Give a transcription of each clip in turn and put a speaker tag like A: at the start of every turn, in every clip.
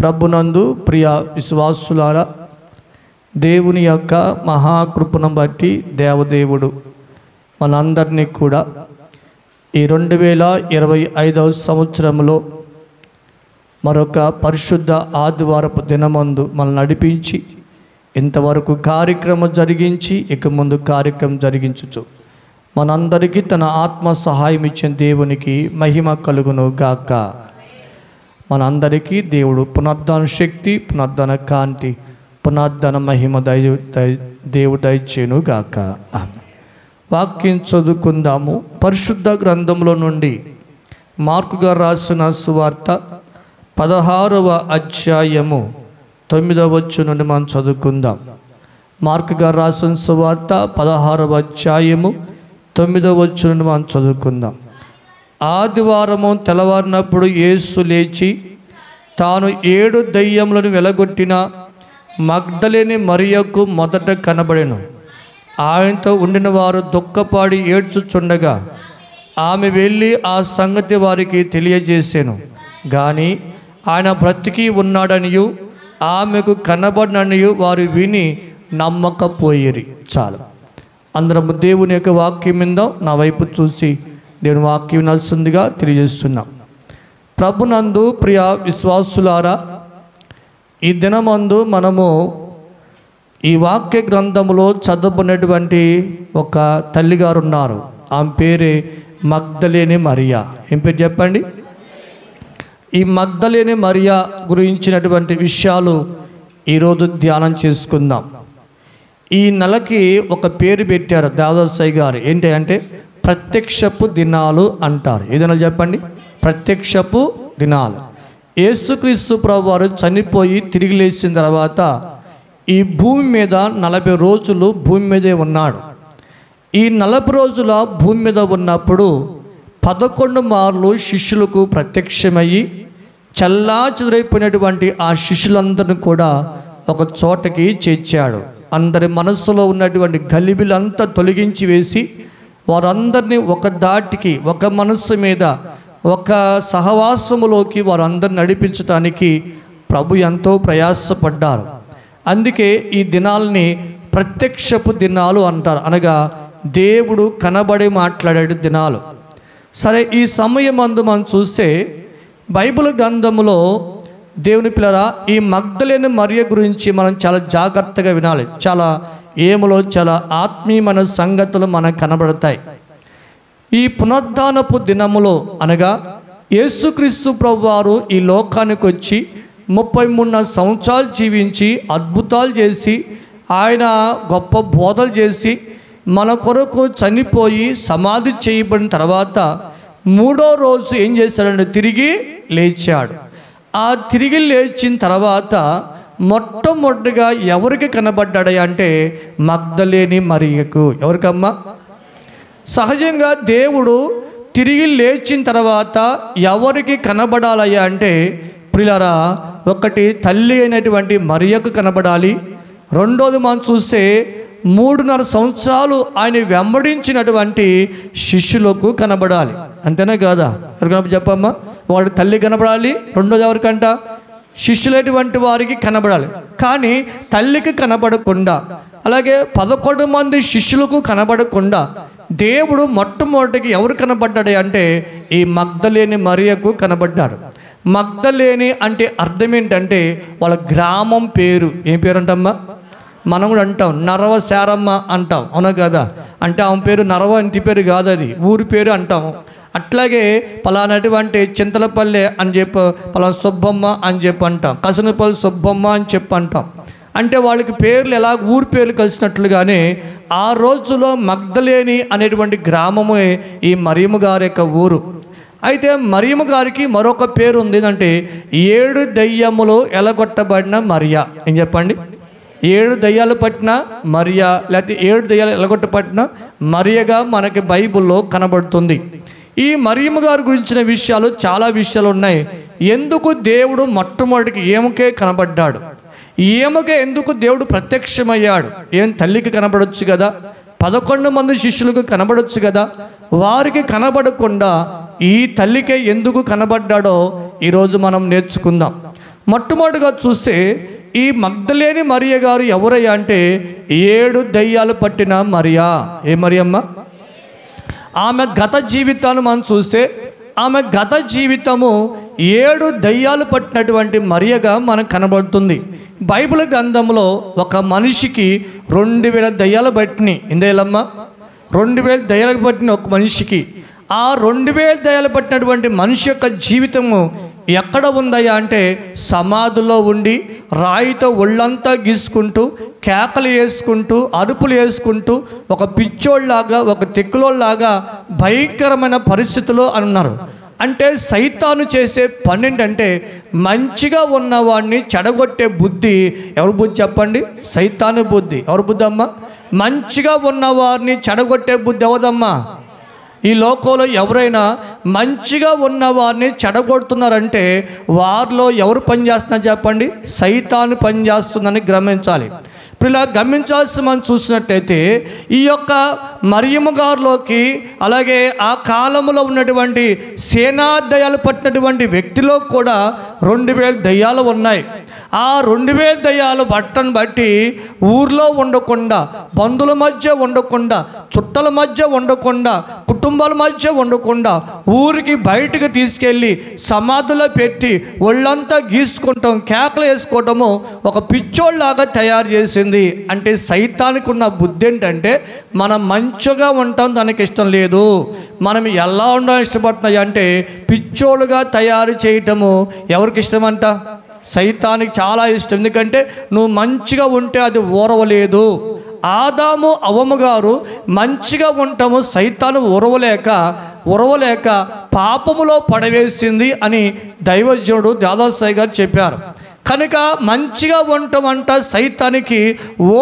A: ప్రభునందు ప్రియ విశ్వాసులారా, దేవుని యొక్క మహాకృపను బట్టి దేవదేవుడు మనందరినీ కూడా ఈ 2025వ సంవత్సరంలో మరొక పరిశుద్ధ ఆదివారపు దినమందు మనల్ని నడిపించి ఇంతవరకు కార్యక్రమం జరిగించి ఇక ముందు కార్యక్రమం జరిగించుచు మనందరికీ తన ఆత్మ సహాయం ఇచ్చిన దేవునికి మహిమ కలుగును గాక. మనందరికీ దేవుడు పునరుద్ధాన శక్తి, పునరుద్ధాన కాంతి, పునరుద్ధాన మహిమ దేవుడు దయచేయును గాక. వాక్యం చదువుకుందాము. పరిశుద్ధ గ్రంథంలో నుండి మార్కు గారు రాసిన సువార్త 16వ అధ్యాయము 9వ వచనం నుండి మనం చదువుకుందాం. మార్కు గారు రాసిన సువార్త 16వ అధ్యాయము 9వ వచనం నుండి మనం చదువుకుందాం. ఆదివారము తెల్లవారినప్పుడు యేసు లేచి తాను 7 దయ్యములను వెలగొట్టిన మగ్దలేని మరియకు మొదట కనబడెను. ఆయనతో ఉండిన వారు దుఃఖపాడి ఏడ్చుచుండగా ఆమె వెళ్ళి ఆ సంగతి వారికి తెలియజేసెను. కానీ ఆయన బ్రతికి ఉన్నాడనియు ఆమెకు కనబడిననియు వారు విని నమ్మకపోయిరి. చాలు. అందరం దేవుని యొక్క వాక్యం మీద నా వైపు చూసి దేవుని వాక్యం వినాల్సిందిగా తెలియజేస్తున్నాం. ప్రభునందు ప్రియ విశ్వాసులారా, ఈ దినమందు మనము ఈ వాక్య గ్రంథములో చదువుకున్నటువంటి ఒక తల్లిగారు ఉన్నారు. ఆమె పేరే మగ్దలేని మరియా. ఏం పేరు చెప్పండి? ఈ మగ్దలేని మరియా గురించినటువంటి విషయాలు ఈరోజు ధ్యానం చేసుకుందాం. ఈ నెలకి ఒక పేరు పెట్టారు దాదాసాయి గారు. ఏంటి అంటే ప్రత్యక్షపు దినాలు అంటారు. ఏదైనా చెప్పండి. ప్రత్యక్షపు దినాలు. యేసుక్రీస్తు ప్రభు వారు చనిపోయి తిరిగి లేచిన తర్వాత ఈ భూమి మీద 40 రోజులు భూమి మీదే ఉన్నాడు. ఈ 40 రోజుల భూమి మీద ఉన్నప్పుడు 11 మార్లు శిష్యులకు ప్రత్యక్షమయ్యి చెల్లాచెదరైపోయినటువంటి ఆ శిష్యులందరినీ కూడా ఒక చోటకి చేర్చాడు. అందరి మనస్సులో ఉన్నటువంటి గలిబిలంతా తొలగించి వేసి వారందరినీ ఒక దాటికి, ఒక మనస్సు మీద, ఒక సహవాసములోకి వారందరిని నడిపించడానికి ప్రభు ఎంతో ప్రయాసపడ్డారు. అందుకే ఈ దినాల్ని ప్రత్యక్షపు దినాలు అంటారు. అనగా దేవుడు కనబడి మాట్లాడే దినాలు. సరే, ఈ సమయం అందు మనం చూస్తే బైబిల్ గ్రంథంలో దేవుని పిల్లరా, ఈ మగ్దలేని మరియ గురించి మనం చాలా జాగ్రత్తగా వినాలి. చాలా చాలా ఆత్మీయమైన సంగతులు మనకు కనబడతాయి. ఈ పునరుద్ధానపు దినములో అనగా యేసుక్రీస్తు ప్రభువారు ఈ లోకానికి వచ్చి 33 సంవత్సరాలు జీవించి అద్భుతాలు చేసి ఆయన గొప్ప బోధలు చేసి మన కొరకు చనిపోయి సమాధి చేయబడిన తర్వాత 3వ రోజు ఏం చేశాడంటే తిరిగి లేచాడు. ఆ తిరిగి లేచిన తర్వాత మొట్టమొదటిగా ఎవరికి కనబడ్డాడు అంటే మగ్దలేని మరియకు. ఎవరికమ్మా? సహజంగా దేవుడు తిరిగి లేచిన తర్వాత ఎవరికి కనబడాలయ్యా అంటే ప్రియులారా, ఒకటి తల్లి అయినటువంటి మరియకు కనబడాలి. రెండోది మనం చూస్తే 3.5 సంవత్సరాలు ఆయన వెంబడించినటువంటి శిష్యులకు కనబడాలి. అంతేనా కాదా? ఎవరికన్నా చెప్పమ్మా. వాడు తల్లి కనబడాలి. రెండోది ఎవరికంట? శిష్యులైనటువంటి వారికి కనబడాలి. కానీ తల్లికి కనబడకుండా, అలాగే 11 మంది శిష్యులకు కనబడకుండా దేవుడు మొట్టమొదటికి ఎవరు కనబడ్డాడు అంటే ఈ మగ్దలేని మరియకు కనబడ్డాడు. మగ్దలేని అంటే అర్థం ఏంటంటే వాళ్ళ గ్రామం పేరు. ఏం పేరు అంటమ్మా? మనం కూడా అంటాం నరవశారమ్మ అంటాం. అవునా కదా? అంటే ఆమె పేరు నరవ ఇంటి పేరు కాదు, అది ఊరి పేరు అంటాం. అట్లాగే పలానటువంటి చింతలపల్లె అని చెప్పి పలానా సుబ్బమ్మ అని చెప్పి అంటాం. కసనపల్లి సుబ్బమ్మ అని చెప్పి అంటాం. అంటే వాళ్ళకి పేర్లు ఎలా ఊరి పేర్లు కలిసినట్లుగానే ఆ రోజులో మగ్దలేని అనేటువంటి గ్రామమే ఈ మరియమ్మ గారి యొక్క ఊరు. అయితే మరియమ్మ గారికి మరొక పేరు ఉంది. ఏంటంటే 7 దయ్యములు ఎలగొట్టబడిన మరియా. ఏం చెప్పండి? 7 దయ్యాలు పట్టిన మరియా, లేకపోతే 7 దయ్యాలు ఎలగొట్టబడిన మరియగా మనకి బైబిల్లో కనబడుతుంది. ఈ మరియమ్మ గారి గురించిన విషయాలు చాలా విషయాలు ఉన్నాయి. ఎందుకు దేవుడు మొట్టమొదటికి ఈమెకే కనబడ్డాడు? ఈమెకే ఎందుకు దేవుడు ప్రత్యక్షమయ్యాడు? ఏం తల్లికి కనబడొచ్చు కదా, 11 మంది శిష్యులకు కనబడొచ్చు కదా, వారికి కనబడకుండా ఈ తల్లికే ఎందుకు కనబడ్డాడో ఈరోజు మనం నేర్చుకుందాం. మొట్టమొదటిగా చూస్తే ఈ మగ్దలేని మరియ గారు ఎవరయ్యా అంటే 7 దయ్యాలు పట్టిన మరియా. ఏ మరియమ్మ? ఆమె గత జీవితాన్ని మనం చూస్తే ఆమె గత జీవితము 7 దయ్యాలు పట్టినటువంటి మరియగా మనకు కనబడుతుంది. బైబిల్ గ్రంథంలో ఒక మనిషికి 2000 దయ్యాలు పట్టినాయి. ఇందేలమ్మ 2000 దయ్యాలు పట్టిన ఒక మనిషికి. ఆ 2000 దయ్యాలు పట్టినటువంటి మనిషి యొక్క జీవితము ఎక్కడ ఉందయ్యా అంటే సమాధిలో ఉండి రాయితో ఒళ్ళంతా గీసుకుంటూ కేకలు వేసుకుంటూ అరుపులు వేసుకుంటూ ఒక పిచ్చోళ్ళలాగా ఒక తెక్కులోలాగా భయంకరమైన పరిస్థితిలో అన్నారు. అంటే సైతాను చేసే పని ఏంటంటే మంచిగా ఉన్నవాడిని చెడగొట్టే బుద్ధి. ఎవరి బుద్ధి చెప్పండి? సైతాను బుద్ధి. ఎవరి బుద్ధి అమ్మా? మంచిగా ఉన్నవారిని చెడగొట్టే బుద్ధి ఎవదమ్మా? ఈ లోకంలో ఎవరైనా మంచిగా ఉన్నవారిని చెడగొడుతున్నారంటే వారిలో ఎవరు పనిచేస్తున్నారు చెప్పండి? సైతాను పనిచేస్తుందని గమనించాలి. ఇలా గమనించాల్సి మనం చూసినట్టయితే ఈ యొక్క మరియమ్మ గారిలోకి అలాగే ఆ కాలంలో ఉన్నటువంటి సేనా దయ్యాలు పట్టినటువంటి వ్యక్తిలో కూడా 2000 దయ్యాలు ఉన్నాయి. ఆ 2000 దయ్యాలు పట్టను బట్టి ఊర్లో ఉండకుండా, బంధువుల మధ్య ఉండకుండా, చుట్టల మధ్య ఉండకుండా, కుటుంబాల మధ్య ఉండకుండా ఊరికి బయటకు తీసుకెళ్ళి సమాధిలో పెట్టి ఒళ్ళంతా గీసుకుంటాం, కేకలు వేసుకోవటము ఒక పిచ్చోళ్ళలాగా తయారు చేసింది. అంటే సైతానికి ఉన్న బుద్ధి ఏంటంటే మనం మంచిగా ఉంటాం దానికి ఇష్టం లేదు, మనం ఎలా ఉండాలని ఇష్టపడుతున్నాయి అంటే పిచ్చోళ్ళుగా తయారు చేయటము ఎవరికి ఇష్టమంట? సైతానికి చాలా ఇష్టం. ఎందుకంటే నువ్వు మంచిగా ఉంటే అది ఓరవలేదు. ఆదాము అవ్వమ్మ గారు మంచిగా ఉంటాము, సైతాను ఉరవలేక పాపములో పడవేసింది అని దైవజ్ఞుడు దాదాసాయి గారు చెప్పారు. కనుక మంచిగా ఉండటమంట సైతానికి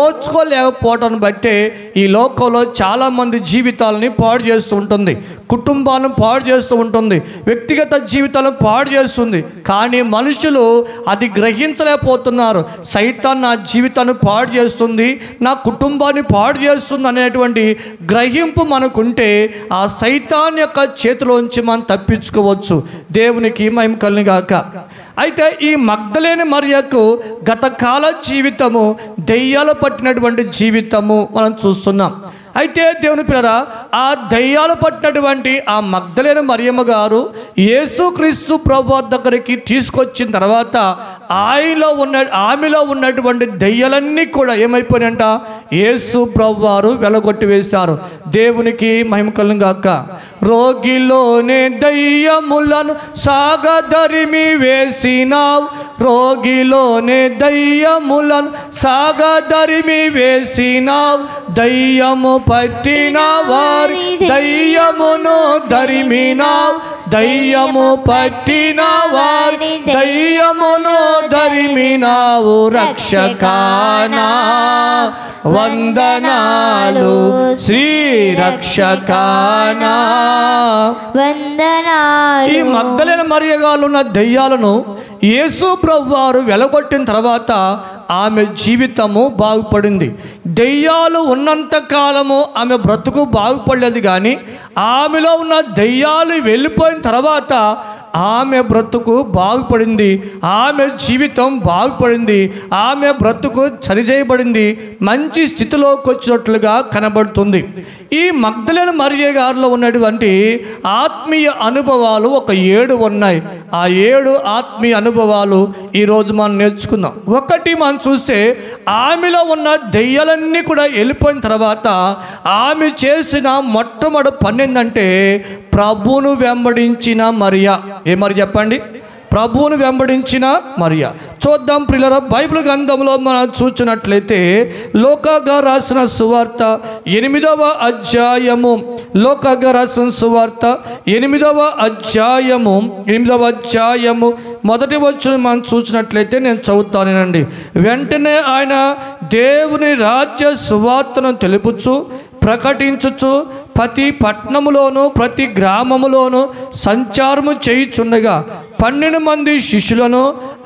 A: ఓర్చుకోలేకపోవటాన్ని బట్టే ఈ లోకంలో చాలామంది జీవితాలని పాడు చేస్తూ ఉంటుంది, కుటుంబాలను పాడు చేస్తూ ఉంటుంది, వ్యక్తిగత జీవితాలను పాడు చేస్తుంది. కానీ మనుషులు అది గ్రహించలేకపోతున్నారు. సైతాన్ నా జీవితాన్ని పాడు చేస్తుంది, నా కుటుంబాన్ని పాడు చేస్తుంది అనేటువంటి గ్రహింపు మనకుంటే ఆ సైతాన్ యొక్క చేతిలోంచి మనం తప్పించుకోవచ్చు. దేవునికి మహిమ కలుగును గాక. అయితే ఈ మగ్దలేని మరియకు గత కాల జీవితము దెయ్యాలు పట్టినటువంటి జీవితము మనం చూస్తున్నాం. అయితే దేవుని పిల్లరా, ఆ దయ్యాలు పట్టినటువంటి ఆ మగ్దలేని మరియమ్మ గారు యేసుక్రీస్తు ప్రభువు దగ్గరికి తీసుకొచ్చిన తర్వాత ఆమెలో ఉన్నటువంటి దయ్యాలన్నీ కూడా ఏమైపోయినాయంట? యేసు ప్రభువు వారు వెలగొట్టి వేశారు. దేవునికి మహిమ కలుగును గాక. రోగిలోనే దయ్యములను సాగదరిమి వేసినావు, రోగిలోనే దయ్యములను సాగదరిమి వేసినావు, దయ్యము పట్టిన వారి దయ్యమును దరిమినావు, దయ్యము పట్టిన వారి దయ్యమును దరిమినావు, రక్షకానా వందనాలు, శ్రీ రక్షకానా వందనాలు. ఈ మగ్దలేని మరియ గారు ఉన్న దయ్యాలను యేసు ప్రభువు వారు వెలగొట్టిన తర్వాత ఆమె జీవితము బాగుపడింది. దెయ్యాలు ఉన్నంత కాలము ఆమె బ్రతుకు బాగుపడలేదు. కానీ ఆమెలో ఉన్న దెయ్యాలు వెళ్ళిపోయిన తర్వాత ఆమె బ్రతుకు బాగుపడింది, ఆమె జీవితం బాగుపడింది, ఆమె బ్రతుకు సరిచేయబడింది, మంచి స్థితిలోకి వచ్చినట్లుగా కనబడుతుంది. ఈ మగ్దలేని మరియ గారిలో ఉన్నటువంటి ఆత్మీయ అనుభవాలు ఒక 7 ఉన్నాయి. ఆ 7 ఆత్మీయ అనుభవాలు ఈరోజు మనం నేర్చుకుందాం. ఒకటి మనం చూస్తే ఆమెలో ఉన్న దెయ్యాలన్నీ కూడా వెళ్ళిపోయిన తర్వాత ఆమె చేసిన మొట్టమొదటి పని ఏంటంటే ప్రభువును వెంబడించిన మరియా. ఏ మరి చెప్పండి? ప్రభువును వెంబడించిన మరియా. చూద్దాం ప్రియులారా, బైబిల్ గ్రంథంలో మనం చూసినట్లయితే లూకా రాసిన సువార్త 8వ అధ్యాయము, లూకా రాసిన సువార్త 8వ అధ్యాయము మొదటి వచనం మనం చూసినట్లయితే నేను చదువుతానేనండి. వెంటనే ఆయన దేవుని రాజ్య సువార్తను తెలుపుచు ప్రకటించుచు ప్రతి పట్టణములోను ప్రతి గ్రామములోను సంచారము చేయుచుండగా 12 మంది శిష్యులను,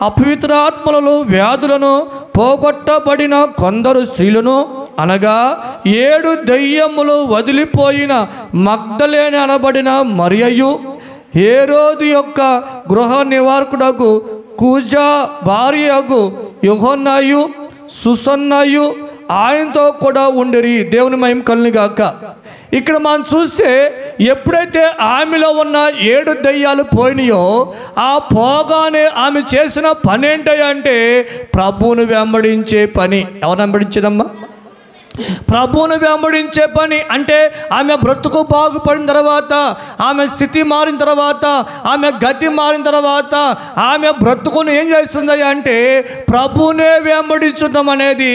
A: అపవిత్రాత్మలను, వ్యాధులను పోగొట్టబడిన కొందరు స్త్రీలను, అనగా 7 దయ్యములు వదిలిపోయిన మగ్దలేని అనబడిన మరియయు, హేరోదు యొక్క గృహ నివారకుడకు కూజా భార్యకు యోహన్నయు సుసన్నయు ఆయనతో కూడా ఉండిరి. దేవుని మహిమ కలుగును గాక. ఇక్కడ మనం చూస్తే ఎప్పుడైతే ఆమెలో ఉన్న 7 దయ్యాలు పోయినాయో ఆ పోగానే ఆమె చేసిన పని ఏంటంటే ప్రభువును వెంబడించే పని. ఎవరు వెంబడించేదమ్మా? ప్రభువును వెంబడించే పని. అంటే ఆమె బ్రతుకు బాగుపడిన తర్వాత, ఆమె స్థితి మారిన తర్వాత, ఆమె గతి మారిన తర్వాత ఆమె బ్రతుకును ఏం చేస్తుంది అంటే ప్రభువునే వెంబడించడం అనేది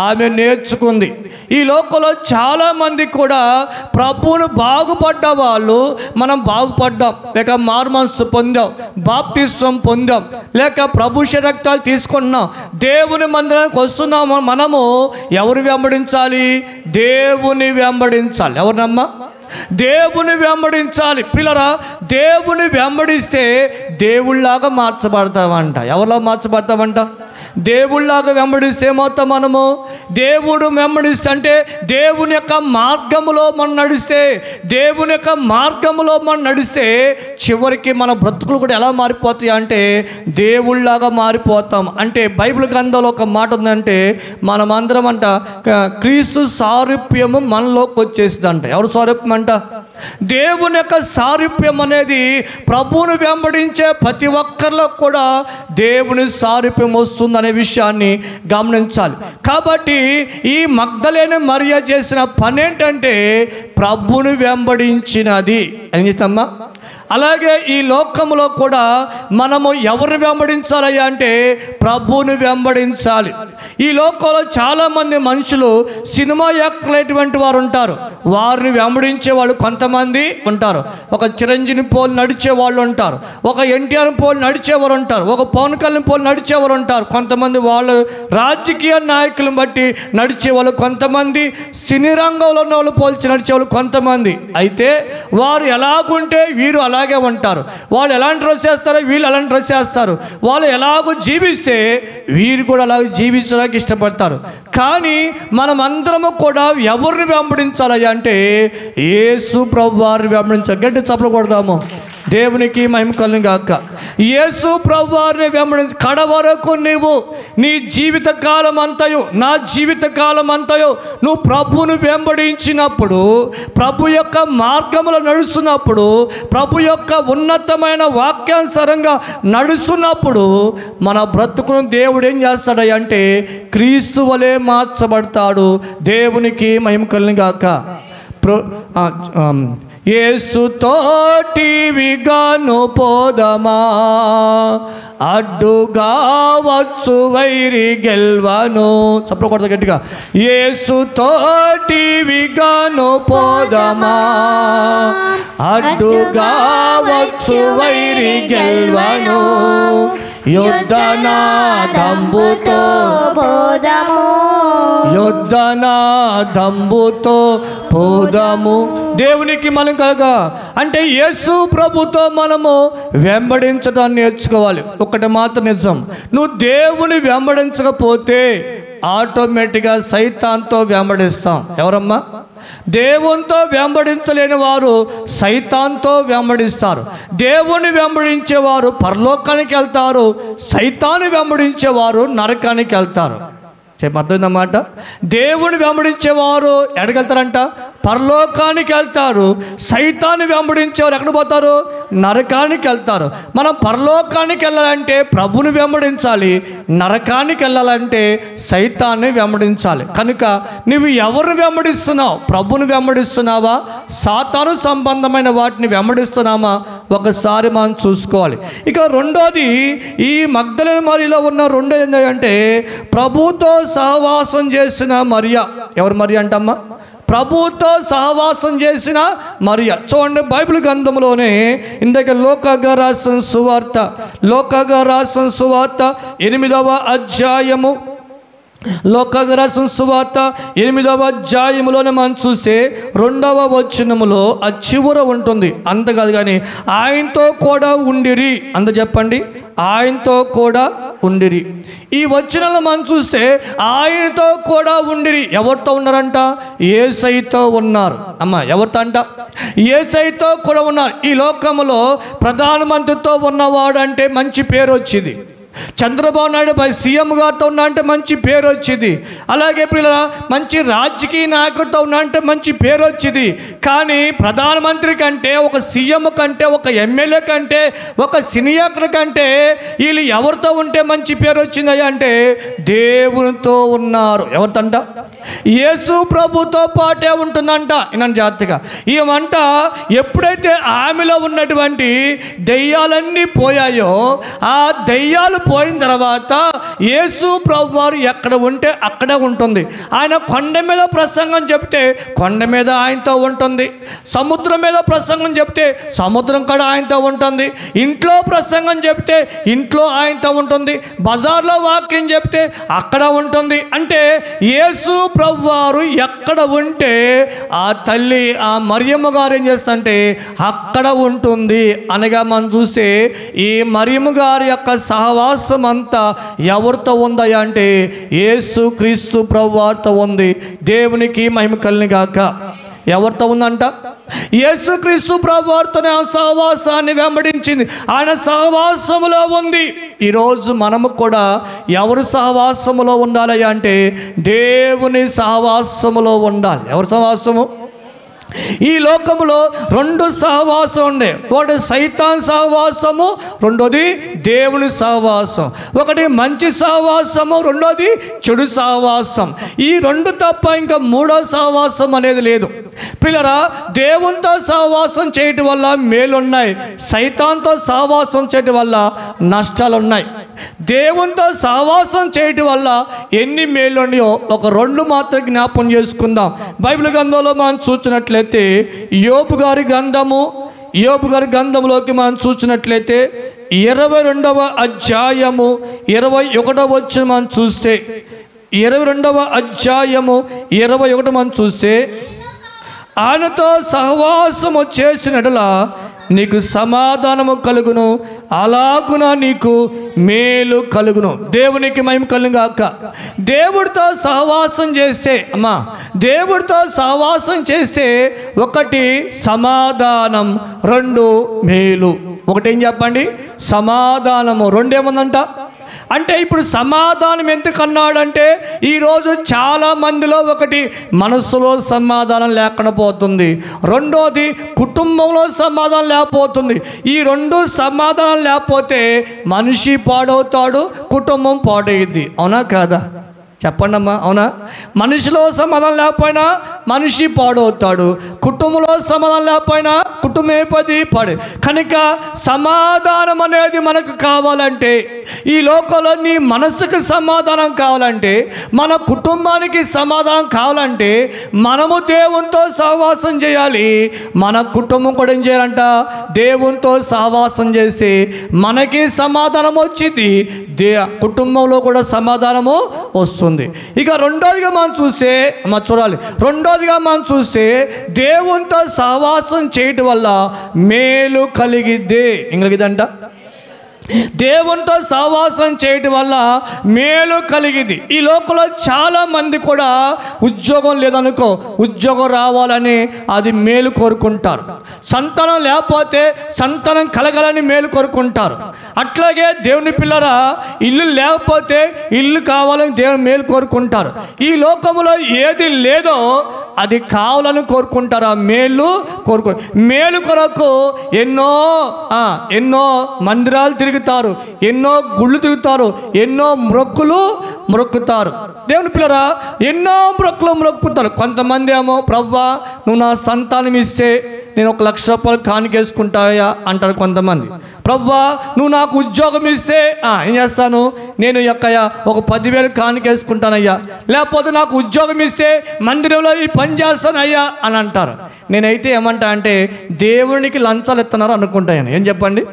A: ఆమె నేర్చుకుంది. ఈ లోకంలో చాలామంది కూడా ప్రభువును బాగుపడ్డ వాళ్ళు, మనం బాగుపడ్డాం, లేక మారుమనస్సు పొందాం, బాప్తిస్వం పొందాం, లేక ప్రభు రక్తాలు తీసుకుంటున్నాం, దేవుని మందిరానికి వస్తున్నాము. మనము ఎవరు వెంబడించాలి? దేవుని వెంబడించాలి. ఎవరినమ్మా? దేవుని వెంబడించాలి. పిల్లరా, దేవుని వెంబడిస్తే దేవుళ్ళలాగా మార్చబడతామంట. ఎవరిలా మార్చబడతామంట? దేవుళ్ళలాగా వెంబడిస్తే ఏమవుతాం మనము? దేవుడు వెంబడిస్తే అంటే దేవుని యొక్క మార్గములో మనం నడిస్తే, దేవుని యొక్క మార్గములో మనం నడిస్తే చివరికి మన బ్రతుకులు కూడా ఎలా మారిపోతాయి అంటే దేవుళ్ళలాగా మారిపోతాం. అంటే బైబిల్ గ్రంథంలో ఒక మాట ఉందంటే మనమందరం అంట క్రీస్తు సారూప్యము మనలోకి వచ్చేసింది అంట. ఎవరు సారూప్యం అంట? దేవుని యొక్క సారూప్యం అనేది ప్రభువును వెంబడించే ప్రతి ఒక్కరిలో కూడా దేవుని సారూప్యం వస్తుంది అనే విషయాన్ని గమనించాలి. కాబట్టి ఈ మగ్దలేని మరియ చేసిన పని ఏంటంటే ప్రభువును వెంబడించినది. ఏం చేస్తామా? అలాగే ఈ లోకంలో కూడా మనము ఎవరిని వెంబడించాలి అంటే ప్రభువుని వెంబడించాలి. ఈ లోకంలో చాలామంది మనుషులు సినిమా యాక్టర్లైనటువంటి వారు ఉంటారు, వారిని వెంబడించే వాళ్ళు కొంతమంది ఉంటారు. ఒక చిరంజీవి పోలు నడిచే వాళ్ళు ఉంటారు, ఒక ఎన్టీఆర్ పోలు నడిచేవారు ఉంటారు, ఒక పవన్ కళ్యాణ్ పోలు నడిచేవారు ఉంటారు. కొంతమంది వాళ్ళు రాజకీయ నాయకులను బట్టి నడిచేవాళ్ళు, కొంతమంది సినీ రంగంలో ఉన్న వాళ్ళు పోల్చి నడిచేవాళ్ళు కొంతమంది. అయితే వారు ఎలాగుంటే వీరు అలాగే ఉంటారు, వాళ్ళు ఎలాంటి డ్రెస్ చేస్తారో వీళ్ళు అలాంటి డ్రెస్ చేస్తారు, వాళ్ళు ఎలాగో జీవిస్తే వీరు కూడా అలాగ జీవించడానికి ఇష్టపడతారు. కానీ మనం అందరము కూడా ఎవరిని వెంబడించాలి అంటే యేసు ప్రభు వారిని వెంబడించాలి. గట్టి చప్పట్లు కొడదాము. దేవునికి మహిమ కలుగును గాక. యేసు ప్రభు వారిని వెంబడించి కడ వరకు నీవు నీ జీవిత కాలం అంతయు, నా జీవిత కాలం అంతయు నువ్వు ప్రభువును వెంబడించినప్పుడు, ప్రభు యొక్క మార్గంలో నడుస్తున్నప్పుడు, ప్రభు యొక్క ఉన్నతమైన వాక్యానుసారంగా నడుస్తున్నప్పుడు మన బ్రతుకును దేవుడు ఏం చేస్తాడంటే క్రీస్తు వలె మార్చబడతాడు. దేవునికి మహిమ కలుగును గాక. యేసుతోటివిగాను పోదమా, అడ్డుగా వచ్చు వైరి గెల్వను. చెప్పకూడదు గట్టిగా. యేసుతోటివిగాను పోదమా, అడ్డుగా వచ్చు వైరి గెల్వను. యుద్ధనాదంబుతో పోదము, యుద్ధనాదంబుతో పోదము. దేవునికి మనం కలగా అంటే యేసు ప్రభుతో మనము వెంబడించడాన్ని నేర్చుకోవాలి. ఒకటి మాత్రం నిజం, నువ్వు దేవుని వెంబడించకపోతే ఆటోమేటిక్గా సైతాన్తో వెంబడిస్తాం. ఎవరమ్మా? దేవునితో వెంబడించలేని వారు సైతాన్తో వెంబడిస్తారు. దేవుని వెంబడించేవారు పరలోకానికి వెళ్తారు, సైతాన్ని వెంబడించేవారు నరకానికి వెళ్తారు. అర్థమైందన్నమాట. దేవుని వెంబడించేవారు ఎక్కడికెళ్తారంట? పరలోకానికి వెళ్తారు. సైతాన్ని వెంబడించేవారు ఎక్కడ పోతారు? నరకానికి వెళ్తారు. మనం పరలోకానికి వెళ్ళాలంటే ప్రభుని వెంబడించాలి, నరకానికి వెళ్ళాలంటే సైతాన్ని వెంబడించాలి. కనుక నువ్వు ఎవరిని వెంబడిస్తున్నావు? ప్రభుని వెంబడిస్తున్నావా, సాతాను సంబంధమైన వాటిని వెంబడిస్తున్నామా? ఒకసారి మనం చూసుకోవాలి. ఇక రెండోది, ఈ మగ్దలేని మరియలో ఉన్న రెండోది ఏంటంటే ప్రభుతో సహవాసం చేసిన మరియ. ఎవరు మరియ అంటమ్మా? ప్రభుతో సహవాసం చేసిన మరియ. చూడండి, బైబిల్ గ్రంథంలోనే ఇందాక లోకాగా రాసిన సువార్త, లోకాగా రాసిన సువార్త 8వ అధ్యాయము, లోకాగా రాసిన సువార్త 8వ అధ్యాయములోనే మనం చూస్తే 2వ వచనములో ఆ చివర ఉంటుంది. అంత కాదు కానీ ఆయనతో కూడా ఉండిరి. అంత చెప్పండి, ఆయనతో కూడా ఉండిరి. ఈ వచనంలో మనం చూస్తే ఆయనతో కూడా ఉండిరి. ఎవరితో ఉన్నారంట? యేసయ్యతో ఉన్నారు. అమ్మ, ఎవరితో అంట? యేసయ్యతో కూడా ఉన్నారు. ఈ లోకంలో ప్రధానమంత్రితో ఉన్నవాడు అంటే మంచి పేరు వచ్చింది, చంద్రబాబు నాయుడు సీఎం గారితో ఉన్నా అంటే మంచి పేరు వచ్చింది. అలాగే పిల్లల మంచి రాజకీయ నాయకుడితో ఉన్నా అంటే మంచి పేరు వచ్చింది. కానీ ప్రధానమంత్రి కంటే, ఒక సీఎం కంటే, ఒక ఎమ్మెల్యే కంటే, ఒక సీనియర్ కంటే వీళ్ళు ఎవరితో ఉంటే మంచి పేరు వచ్చిందయ్యా అంటే దేవునితో ఉన్నారు. ఎవరితంట? యేసు ప్రభుతో పాటే ఉంటుందంట. ఇన్నాను జాగ్రత్తగా. ఈ వంట ఎప్పుడైతే ఆమెలో ఉన్నటువంటి దెయ్యాలన్నీ పోయాయో, ఆ దెయ్యాలు పోయిన తర్వాత యేసు ప్రభు వారు ఎక్కడ ఉంటే అక్కడే ఉంటుంది. ఆయన కొండ మీద ప్రసంగం చెప్తే కొండ మీద ఆయనతో ఉంటుంది. సముద్రం మీద ప్రసంగం చెప్తే సముద్రం కూడా ఆయనతో ఉంటుంది. ఇంట్లో ప్రసంగం చెప్తే ఇంట్లో ఆయనతో ఉంటుంది. బజార్లో వాక్యం చెప్తే అక్కడ ఉంటుంది. అంటే యేసు ప్రభు వారు ఎక్కడ ఉంటే ఆ తల్లి, ఆ మరియమ్మ గారు ఏం చేస్తుందంటే అక్కడ ఉంటుంది. అనగా మనం చూస్తే ఈ మరియమ్మ గారి యొక్క సహవాసం అంతా ఎవరితో ఉందయ్యా అంటే యేసు క్రీస్తు ప్రభు వారితో ఉంది. దేవునికి మహిమ కలుగును గాక. ఎవరితో ఉందంట? యేసుక్రీస్తు ప్రభు వారితోనే ఆ సహవాసాన్ని వెంబడించింది. ఆయన సహవాసములో ఉంది. ఈరోజు మనము కూడా ఎవరు సహవాసములో ఉండాలి అంటే దేవుని సహవాసములో ఉండాలి. ఎవరి సహవాసము? ఈ లోకములో రెండు సహవాసం ఉండే. ఒకటి సైతాన్ సహవాసము, రెండోది దేవుని సహవాసం. ఒకటి మంచి సహవాసము, రెండోది చెడు సహవాసం. ఈ రెండు తప్ప ఇంకా మూడో సహవాసం అనేది లేదు. పిల్లరా, దేవునితో సహవాసం చేయటం వల్ల మేలున్నాయి, సైతాన్తో సహవాసం చేయటం వల్ల నష్టాలు ఉన్నాయి. దేవునితో సహవాసం చేయటం వల్ల ఎన్ని మేలు ఉన్నాయో ఒక రెండు మాత్రం జ్ఞాపకం చేసుకుందాం. బైబిల్ గ్రంథంలో మనం చూసినట్లయితే యోబు గారి గ్రంథంలోకి మనం చూసినట్లయితే 22వ అధ్యాయము 21వ వచనం మనం చూస్తే, 22వ అధ్యాయము 21 మనం చూస్తే, ఆయనతో సహవాసము చేసినట్లా నీకు సమాధానము కలుగును, అలాగున నీకు మేలు కలుగును. దేవునికి మహిమ కలుగును గాక. దేవుడితో సహవాసం చేస్తే దేవుడితో సహవాసం చేస్తే ఒకటి సమాధానం, రెండు మేలు. ఒకటి ఏం చెప్పండి? సమాధానము. రెండేముందంట అంటే ఇప్పుడు సమాధానం ఎందుకన్నాడంటే ఈరోజు చాలా మందిలో ఒకటి మనస్సులో సమాధానం లేకుండా పోతుంది, రెండోది కుటుంబంలో సమాధానం లేకపోతుంది. ఈ రెండు సమాధానం లేకపోతే మనిషి పాడవుతాడు, కుటుంబం పాడయ్యిద్ది. అవునా కాదా? చెప్పండి అమ్మా, అవునా? మనిషిలో సమాధానం లేకపోయినా మనిషి పాడవుతాడు, కుటుంబంలో సమాధానం లేకపోయినా కుటుంబం అయిపోయి పాడే. కనుక సమాధానం అనేది మనకు కావాలంటే, ఈ లోకంలో నీ మనసుకు సమాధానం కావాలంటే, మన కుటుంబానికి సమాధానం కావాలంటే మనము దేవునితో సహవాసం చేయాలి. మన కుటుంబం కూడా ఏం చేయాలంట? దేవునితో సహవాసం చేసి మనకి సమాధానం వచ్చింది, కుటుంబంలో కూడా సమాధానము వస్తుంది. ఇక రెండోదిగా మనం చూస్తే దేవునితో సహవాసం చేయటం వల్ల మేలు కలిగిద్ది. ఇంకలిగిద్దంట. దేవునితో సహవాసం చేయటం వల్ల మేలు కలిగింది. ఈ లోకంలో చాలా మంది కూడా ఉద్యోగం లేదనుకో, ఉద్యోగం రావాలని అది మేలు కోరుకుంటారు. సంతానం లేకపోతే సంతానం కలగాలని మేలు కోరుకుంటారు. అట్లాగే దేవుని పిల్లరా, ఇల్లు లేకపోతే ఇల్లు కావాలని దేవుని మేలు కోరుకుంటారు. ఈ లోకంలో ఏది లేదో అది కావాలని కోరుకుంటారు. ఆ మేలు కొరకు ఎన్నో మందిరాలు తిరుగుతారు, ఎన్నో గుళ్ళు తిరుగుతారు, ఎన్నో మొక్కుతారు. దేవుని పిల్లరా, ఎన్నో మొక్కుతారు. కొంతమంది ఏమో ప్రభువా నువ్వు నా సంతానం ఇస్తే నేను 1,00,000 రూపాయలు కానికేసుకుంటాయా అంటారు. కొంతమంది ప్రభువా నువ్వు నాకు ఉద్యోగం ఇస్తే ఏం చేస్తాను, నేను ఒక 10,000 కానికేసుకుంటానయ్యా, లేకపోతే నాకు ఉద్యోగం ఇస్తే మందిరంలో ఈ పని చేస్తాను అయ్యా అని అంటారు. నేనైతే ఏమంటా అంటే దేవునికి లంచాలు ఇస్తున్నారు అనుకుంటాను. ఏం చెప్పండి?